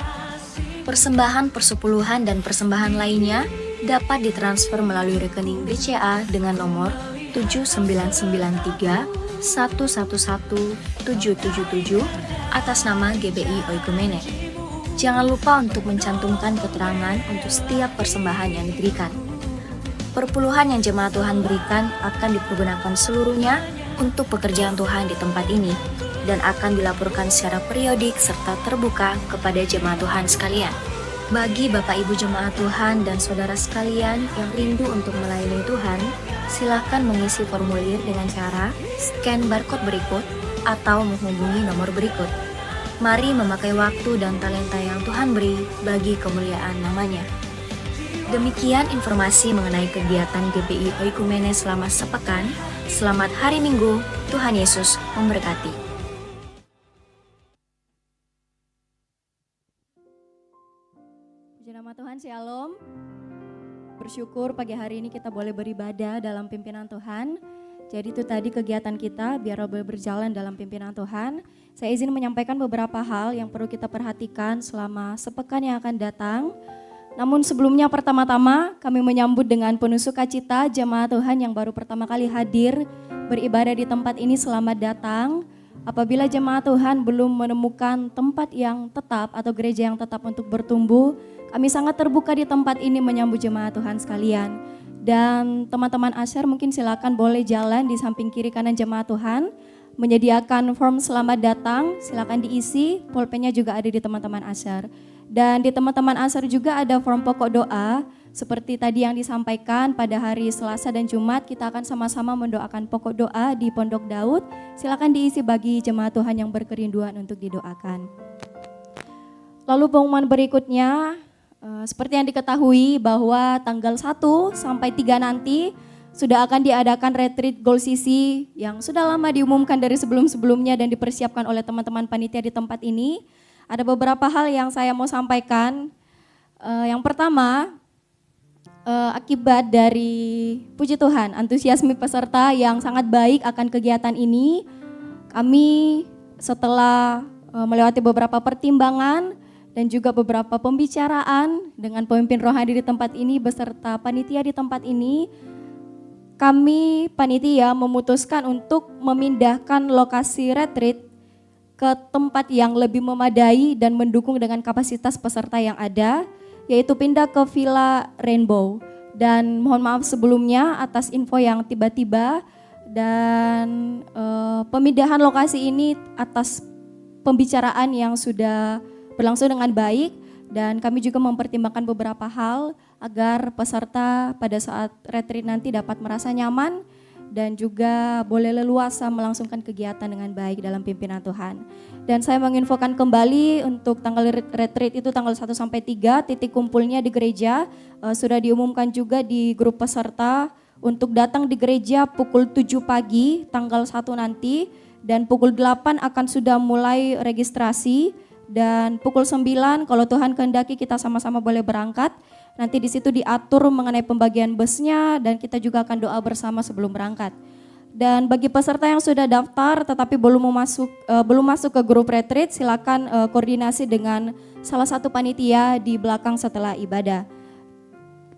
Persembahan persepuluhan dan persembahan lainnya dapat ditransfer melalui rekening BCA dengan nomor 7993 111 777 atas nama GBI Oikumene. Jangan lupa untuk mencantumkan keterangan untuk setiap persembahan yang diberikan. Perpuluhan yang jemaat Tuhan berikan akan dipergunakan seluruhnya untuk pekerjaan Tuhan di tempat ini dan akan dilaporkan secara periodik serta terbuka kepada jemaat Tuhan sekalian. Bagi Bapak Ibu jemaat Tuhan dan saudara sekalian yang rindu untuk melayani Tuhan, silakan mengisi formulir dengan cara scan barcode berikut atau menghubungi nomor berikut. Mari memakai waktu dan talenta yang Tuhan beri bagi kemuliaan namanya. Demikian informasi mengenai kegiatan GBI Oikumene selama sepekan. Selamat hari Minggu, Tuhan Yesus memberkati.
Puji nama Tuhan, Shalom. Bersyukur pagi hari ini kita boleh beribadah dalam pimpinan Tuhan. Jadi itu tadi kegiatan kita biar boleh berjalan dalam pimpinan Tuhan. Saya izin menyampaikan beberapa hal yang perlu kita perhatikan selama sepekan yang akan datang. Namun sebelumnya pertama-tama kami menyambut dengan penuh sukacita jemaat Tuhan yang baru pertama kali hadir beribadah di tempat ini, selamat datang. Apabila jemaat Tuhan belum menemukan tempat yang tetap atau gereja yang tetap untuk bertumbuh, kami sangat terbuka di tempat ini menyambut jemaat Tuhan sekalian. Dan teman-teman Asher mungkin silakan boleh jalan di samping kiri kanan jemaat Tuhan, menyediakan form selamat datang, silakan diisi, pulpennya juga ada di teman-teman Asher. Dan di teman-teman Asher juga ada form pokok doa, seperti tadi yang disampaikan pada hari Selasa dan Jumat, kita akan sama-sama mendoakan pokok doa di Pondok Daud. Silakan diisi bagi jemaat Tuhan yang berkerinduan untuk didoakan. Lalu pengumuman berikutnya, seperti yang diketahui bahwa tanggal 1 sampai 3 nanti sudah akan diadakan retreat Gold CC yang sudah lama diumumkan dari sebelum-sebelumnya dan dipersiapkan oleh teman-teman panitia di tempat ini. Ada beberapa hal yang saya mau sampaikan. Yang pertama, akibat dari puji Tuhan, antusiasme peserta yang sangat baik akan kegiatan ini, kami setelah melewati beberapa pertimbangan dan juga beberapa pembicaraan dengan pemimpin rohani di tempat ini beserta panitia di tempat ini, kami panitia memutuskan untuk memindahkan lokasi retreat ke tempat yang lebih memadai dan mendukung dengan kapasitas peserta yang ada, yaitu pindah ke Villa Rainbow. Dan mohon maaf sebelumnya atas info yang tiba-tiba dan pemindahan lokasi ini atas pembicaraan yang sudah berlangsung dengan baik, dan kami juga mempertimbangkan beberapa hal agar peserta pada saat retreat nanti dapat merasa nyaman dan juga boleh leluasa melangsungkan kegiatan dengan baik dalam pimpinan Tuhan. Dan saya menginfokan kembali untuk tanggal retreat itu tanggal 1 sampai 3, titik kumpulnya di gereja. Sudah diumumkan juga di grup peserta untuk datang di gereja pukul 7 pagi tanggal 1 nanti, dan pukul 8 akan sudah mulai registrasi, dan pukul 9 kalau Tuhan kehendaki kita sama-sama boleh berangkat. Nanti di situ diatur mengenai pembagian busnya dan kita juga akan doa bersama sebelum berangkat. Dan bagi peserta yang sudah daftar tetapi belum masuk ke grup retreat, silakan koordinasi dengan salah satu panitia di belakang setelah ibadah.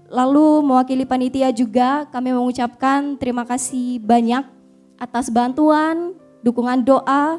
Lalu mewakili panitia juga kami mengucapkan terima kasih banyak atas bantuan, dukungan doa,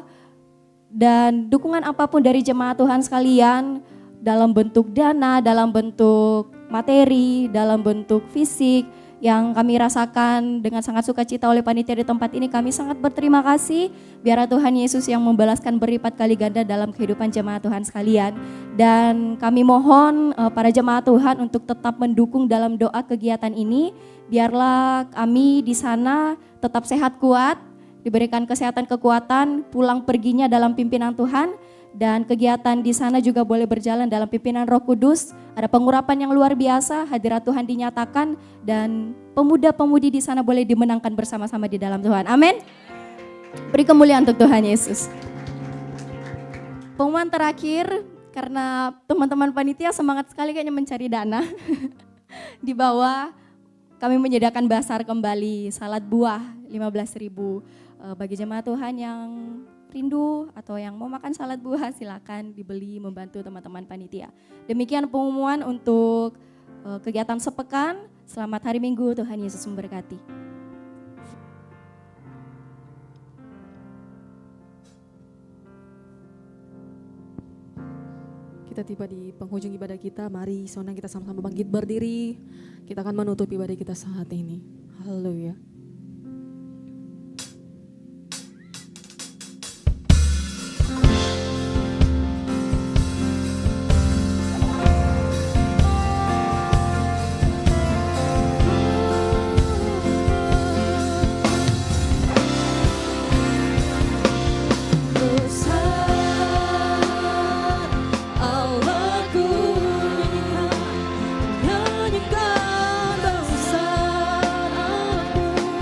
dan dukungan apapun dari jemaat Tuhan sekalian dalam bentuk dana, dalam bentuk materi, dalam bentuk fisik yang kami rasakan dengan sangat sukacita oleh panitia di tempat ini. Kami sangat berterima kasih. Biarlah Tuhan Yesus yang membalaskan berlipat kali ganda dalam kehidupan jemaat Tuhan sekalian. Dan kami mohon para jemaat Tuhan untuk tetap mendukung dalam doa kegiatan ini. Biarlah kami di sana tetap sehat kuat, diberikan kesehatan kekuatan, pulang perginya dalam pimpinan Tuhan, dan kegiatan di sana juga boleh berjalan dalam pimpinan Roh Kudus. Ada pengurapan yang luar biasa, hadirat Tuhan dinyatakan, dan pemuda-pemudi di sana boleh dimenangkan bersama-sama di dalam Tuhan. Amin. Beri kemuliaan untuk Tuhan Yesus. Pengumuman terakhir, karena teman-teman panitia semangat sekali kayaknya mencari dana. Di bawah kami menyediakan basar kembali, salad buah 15.000. Bagi jemaat Tuhan yang rindu atau yang mau makan salad buah, silakan dibeli membantu teman-teman panitia. Demikian pengumuman untuk kegiatan sepekan. Selamat hari Minggu, Tuhan Yesus memberkati.
Kita tiba di penghujung ibadah kita, mari saudara kita sama-sama bangkit berdiri. Kita akan menutup ibadah kita saat ini. Haleluya.
Nyanyikan besar aku.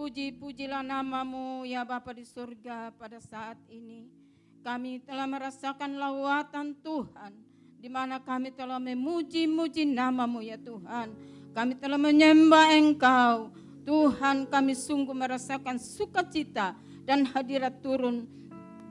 Terpuji-pujilah namamu ya Bapa di surga pada saat ini. Kami telah merasakan lawatan Tuhan, di mana kami telah memuji-muji namamu ya Tuhan. Kami telah menyembah Engkau. Tuhan, kami sungguh merasakan sukacita dan hadirat turun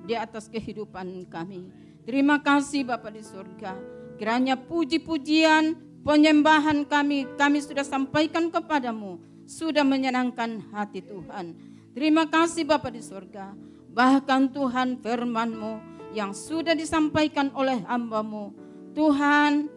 di atas kehidupan kami. Terima kasih Bapa di surga. Kiranya puji-pujian, penyembahan kami sudah sampaikan kepadamu, sudah menyenangkan hati Tuhan. Terima kasih Bapa di surga. Bahkan Tuhan, firman-Mu yang sudah disampaikan oleh hamba-Mu, Tuhan,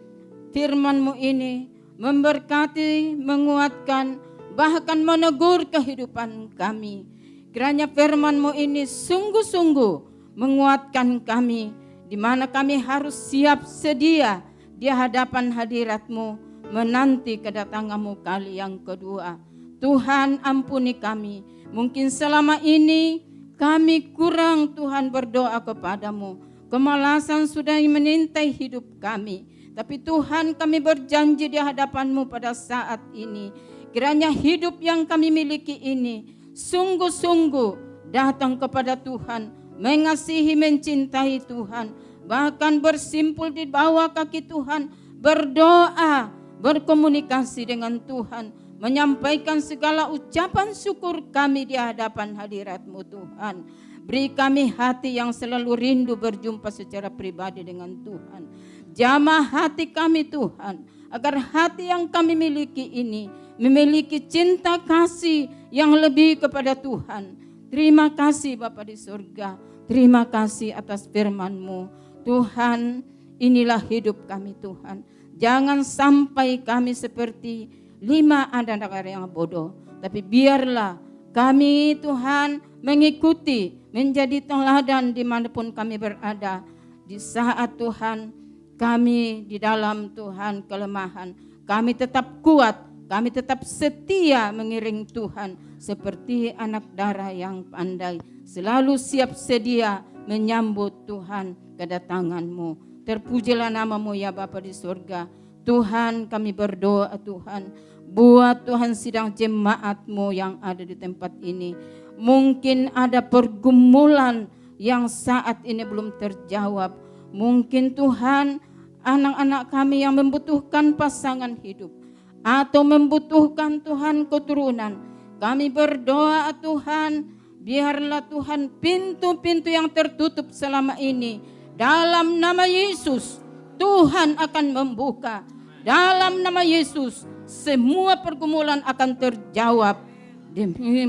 firman-Mu ini memberkati, menguatkan, bahkan menegur kehidupan kami. Kiranya firman-Mu ini sungguh-sungguh menguatkan kami, di mana kami harus siap sedia di hadapan hadirat-Mu, menanti kedatangan-Mu kali yang kedua. Tuhan, ampuni kami. Mungkin selama ini kami kurang, Tuhan, berdoa kepadamu. Kemalasan sudah menintai hidup kami. Tapi Tuhan, kami berjanji di hadapan-Mu pada saat ini. Kiranya hidup yang kami miliki ini sungguh-sungguh datang kepada Tuhan, mengasihi, mencintai Tuhan, bahkan bersimpul di bawah kaki Tuhan, berdoa, berkomunikasi dengan Tuhan, menyampaikan segala ucapan syukur kami di hadapan hadirat-Mu Tuhan. Beri kami hati yang selalu rindu berjumpa secara pribadi dengan Tuhan. Jamah hati kami Tuhan, agar hati yang kami miliki ini memiliki cinta kasih yang lebih kepada Tuhan. Terima kasih Bapa di surga. Terima kasih atas firman-Mu. Tuhan, inilah hidup kami Tuhan. Jangan sampai kami seperti 5 anak-anak yang bodoh. Tapi biarlah kami Tuhan mengikuti, menjadi teladan dimanapun kami berada. Di saat Tuhan kami di dalam Tuhan kelemahan, kami tetap kuat, kami tetap setia mengiring Tuhan. Seperti anak darah yang pandai, selalu siap sedia menyambut Tuhan kedatangan-Mu. Terpujilah nama-Mu ya Bapa di surga. Tuhan, kami berdoa Tuhan, buat Tuhan sidang jemaat-Mu yang ada di tempat ini. Mungkin ada pergumulan yang saat ini belum terjawab. Mungkin Tuhan, anak-anak kami yang membutuhkan pasangan hidup atau membutuhkan Tuhan keturunan. Kami berdoa Tuhan, biarlah Tuhan pintu-pintu yang tertutup selama ini, dalam nama Yesus Tuhan akan membuka. Dalam nama Yesus semua pergumulan akan terjawab. Demi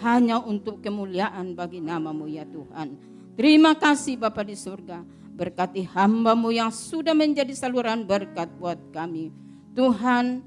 hanya untuk kemuliaan bagi nama-Mu ya Tuhan. Terima kasih Bapa di surga. Berkati hamba-Mu yang sudah menjadi saluran berkat buat kami. Tuhan,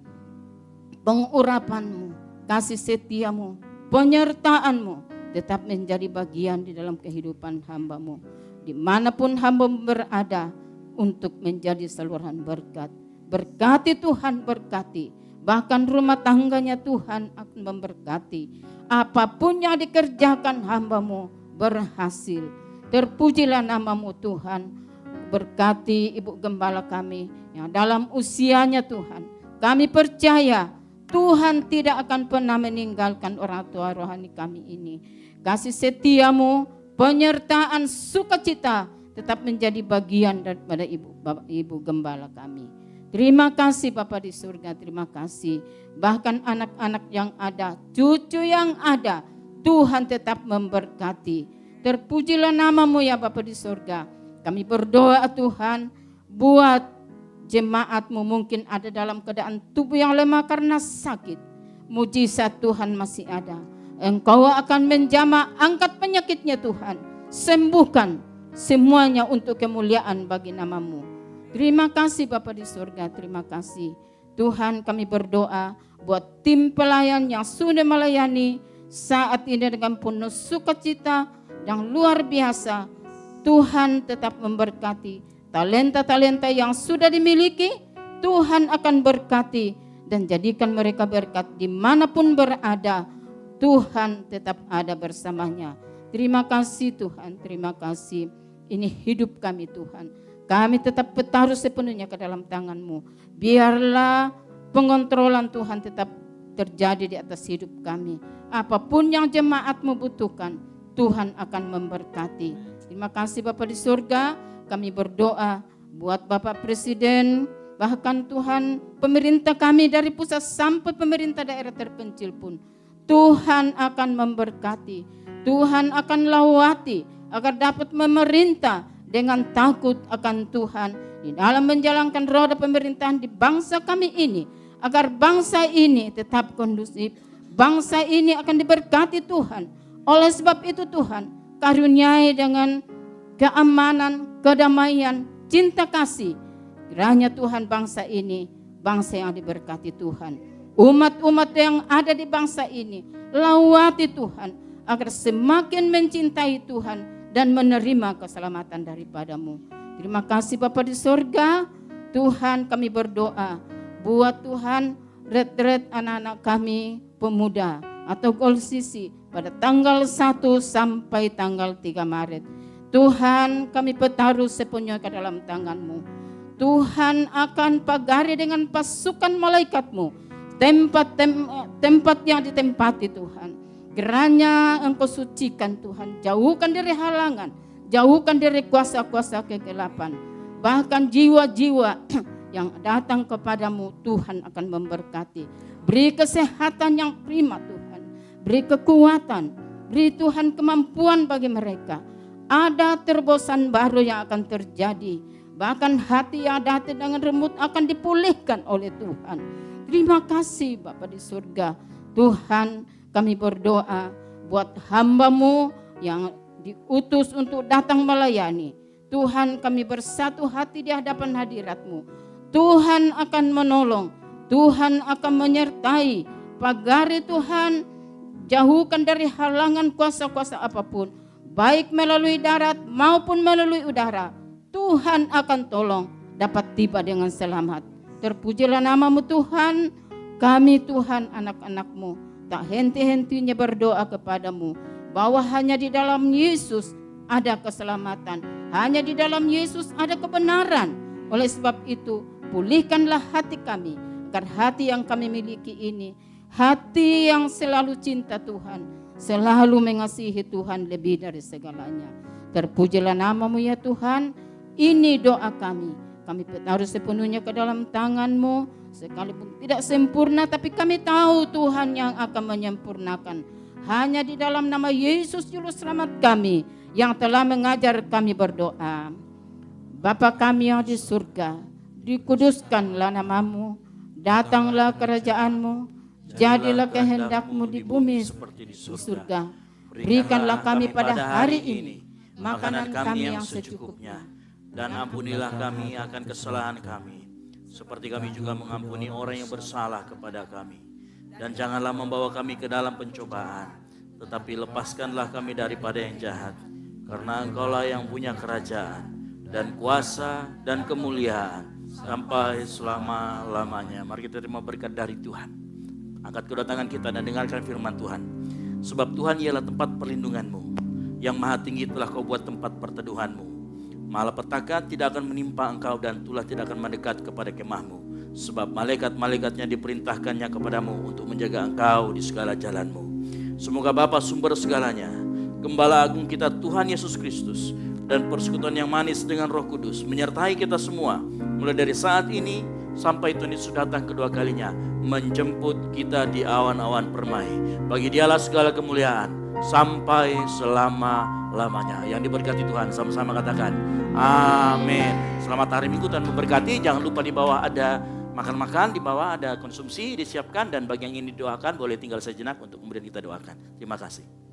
pengurapan-Mu, kasih setia-Mu, penyertaan-Mu tetap menjadi bagian di dalam kehidupan hamba-Mu. Dimanapun hamba-Mu berada, untuk menjadi saluran berkat. Berkati Tuhan, berkati. Bahkan rumah tangganya Tuhan akan memberkati. Apapun yang dikerjakan hamba-Mu berhasil. Terpujilah nama-Mu Tuhan. Berkati Ibu Gembala kami yang dalam usianya Tuhan. Kami percaya Tuhan tidak akan pernah meninggalkan orang tua rohani kami ini. Kasih setia-Mu, penyertaan, sukacita tetap menjadi bagian daripada Ibu Gembala kami. Terima kasih Bapa di surga, terima kasih. Bahkan anak-anak yang ada, cucu yang ada, Tuhan tetap memberkati. Terpujilah nama-Mu ya Bapa di surga. Kami berdoa Tuhan, buat jemaat-Mu mungkin ada dalam keadaan tubuh yang lemah karena sakit. Mujizat Tuhan masih ada. Engkau akan menjamah, angkat penyakitnya Tuhan. Sembuhkan semuanya untuk kemuliaan bagi nama-Mu. Terima kasih Bapa di surga, terima kasih. Tuhan, kami berdoa buat tim pelayan yang sudah melayani saat ini dengan penuh sukacita yang luar biasa. Tuhan tetap memberkati talenta-talenta yang sudah dimiliki. Tuhan akan berkati dan jadikan mereka berkat dimanapun berada. Tuhan tetap ada bersamanya. Terima kasih Tuhan, terima kasih. Ini hidup kami Tuhan. Kami tetap bertaruh sepenuhnya ke dalam tangan-Mu. Biarlah pengontrolan Tuhan tetap terjadi di atas hidup kami. apapun yang jemaatmu butuhkan, Tuhan akan memberkati. Terima kasih Bapa di surga, kami berdoa buat Bapak Presiden, bahkan Tuhan pemerintah kami dari pusat sampai pemerintah daerah terpencil pun. Tuhan akan memberkati, Tuhan akan lawati agar dapat memerintah dengan takut akan Tuhan di dalam menjalankan roda pemerintahan di bangsa kami ini, agar bangsa ini tetap kondusif, bangsa ini akan diberkati Tuhan. Oleh sebab itu Tuhan, karuniai dengan keamanan, kedamaian, cinta kasih. Kiranya Tuhan bangsa ini, bangsa yang diberkati Tuhan. Umat-umat yang ada di bangsa ini, lawati Tuhan, agar semakin mencintai Tuhan dan menerima keselamatan daripadamu. Terima kasih Bapa di surga, Tuhan kami berdoa, buat Tuhan retret anak-anak kami pemuda atau Golsisi pada tanggal 1 sampai tanggal 3 Maret. Tuhan kami bertaruh sepenuhnya ke dalam tangan-Mu. Tuhan akan pagari dengan pasukan malaikat-Mu tempat yang ditempati Tuhan. Kiranya Engkau sucikan Tuhan, jauhkan dari halangan, jauhkan dari kuasa-kuasa kegelapan. Bahkan jiwa-jiwa yang datang kepadamu Tuhan akan memberkati. Beri kesehatan yang prima Tuhan, beri kekuatan, beri Tuhan kemampuan bagi mereka. Ada terobosan baru yang akan terjadi, bahkan hati yang datang dengan remut akan dipulihkan oleh Tuhan. Terima kasih Bapa di surga. Tuhan kami berdoa buat hamba-Mu yang diutus untuk datang melayani. Tuhan kami bersatu hati di hadapan hadirat-Mu. Tuhan akan menolong, Tuhan akan menyertai. Pagari Tuhan, jauhkan dari halangan kuasa-kuasa apapun, baik melalui darat maupun melalui udara. Tuhan akan tolong dapat tiba dengan selamat. Terpujilah nama-Mu Tuhan. Kami Tuhan anak-anak-Mu tak henti-hentinya berdoa kepadamu bahwa hanya di dalam Yesus ada keselamatan, hanya di dalam Yesus ada kebenaran. Oleh sebab itu pulihkanlah hati kami, agar hati yang kami miliki ini hati yang selalu cinta Tuhan, selalu mengasihi Tuhan lebih dari segalanya. Terpujilah nama-Mu ya Tuhan. Ini doa kami. Kami taruh sepenuhnya ke dalam tangan-Mu. Sekalipun tidak sempurna, tapi kami tahu Tuhan yang akan menyempurnakan. Hanya di dalam nama Yesus Juru Selamat kami yang telah mengajar kami berdoa. Bapa kami yang di surga, dikuduskanlah nama-Mu, datanglah kerajaan-Mu, jadilah kehendak-Mu di bumi seperti di surga. Berikanlah kami pada hari ini makanan kami yang secukupnya. Dan ampunilah kami akan kesalahan kami, seperti kami juga mengampuni orang yang bersalah kepada kami. Dan janganlah membawa kami ke dalam pencobaan, tetapi lepaskanlah kami daripada yang jahat. Karena Engkaulah yang punya kerajaan, dan kuasa, dan kemuliaan, sampai selama-lamanya. Mari kita terima berkat dari Tuhan. Angkat kedua tangan kita dan dengarkan firman Tuhan. Sebab Tuhan ialah tempat perlindungan-Mu, yang maha tinggi telah Kau buat tempat perteduhan-Mu. Malapetaka tidak akan menimpa engkau dan tulah tidak akan mendekat kepada kemahmu. Sebab malaikat-malaikatnya diperintahkannya kepadamu untuk menjaga engkau di segala jalanmu. Semoga Bapa sumber segalanya, Gembala Agung kita Tuhan Yesus Kristus, dan persekutuan yang manis dengan Roh Kudus menyertai kita semua mulai dari saat ini sampai Tuhan Yesus datang kedua kalinya menjemput kita di awan-awan permai. Bagi Dialah segala kemuliaan sampai selama-lamanya. Yang diberkati Tuhan sama-sama katakan amin. Selamat hari Minggu, Tuhan memberkati. Jangan lupa di bawah ada makan-makan, di bawah ada konsumsi disiapkan, dan bagi yang ingin didoakan boleh tinggal sejenak untuk kemudian kita doakan. Terima kasih.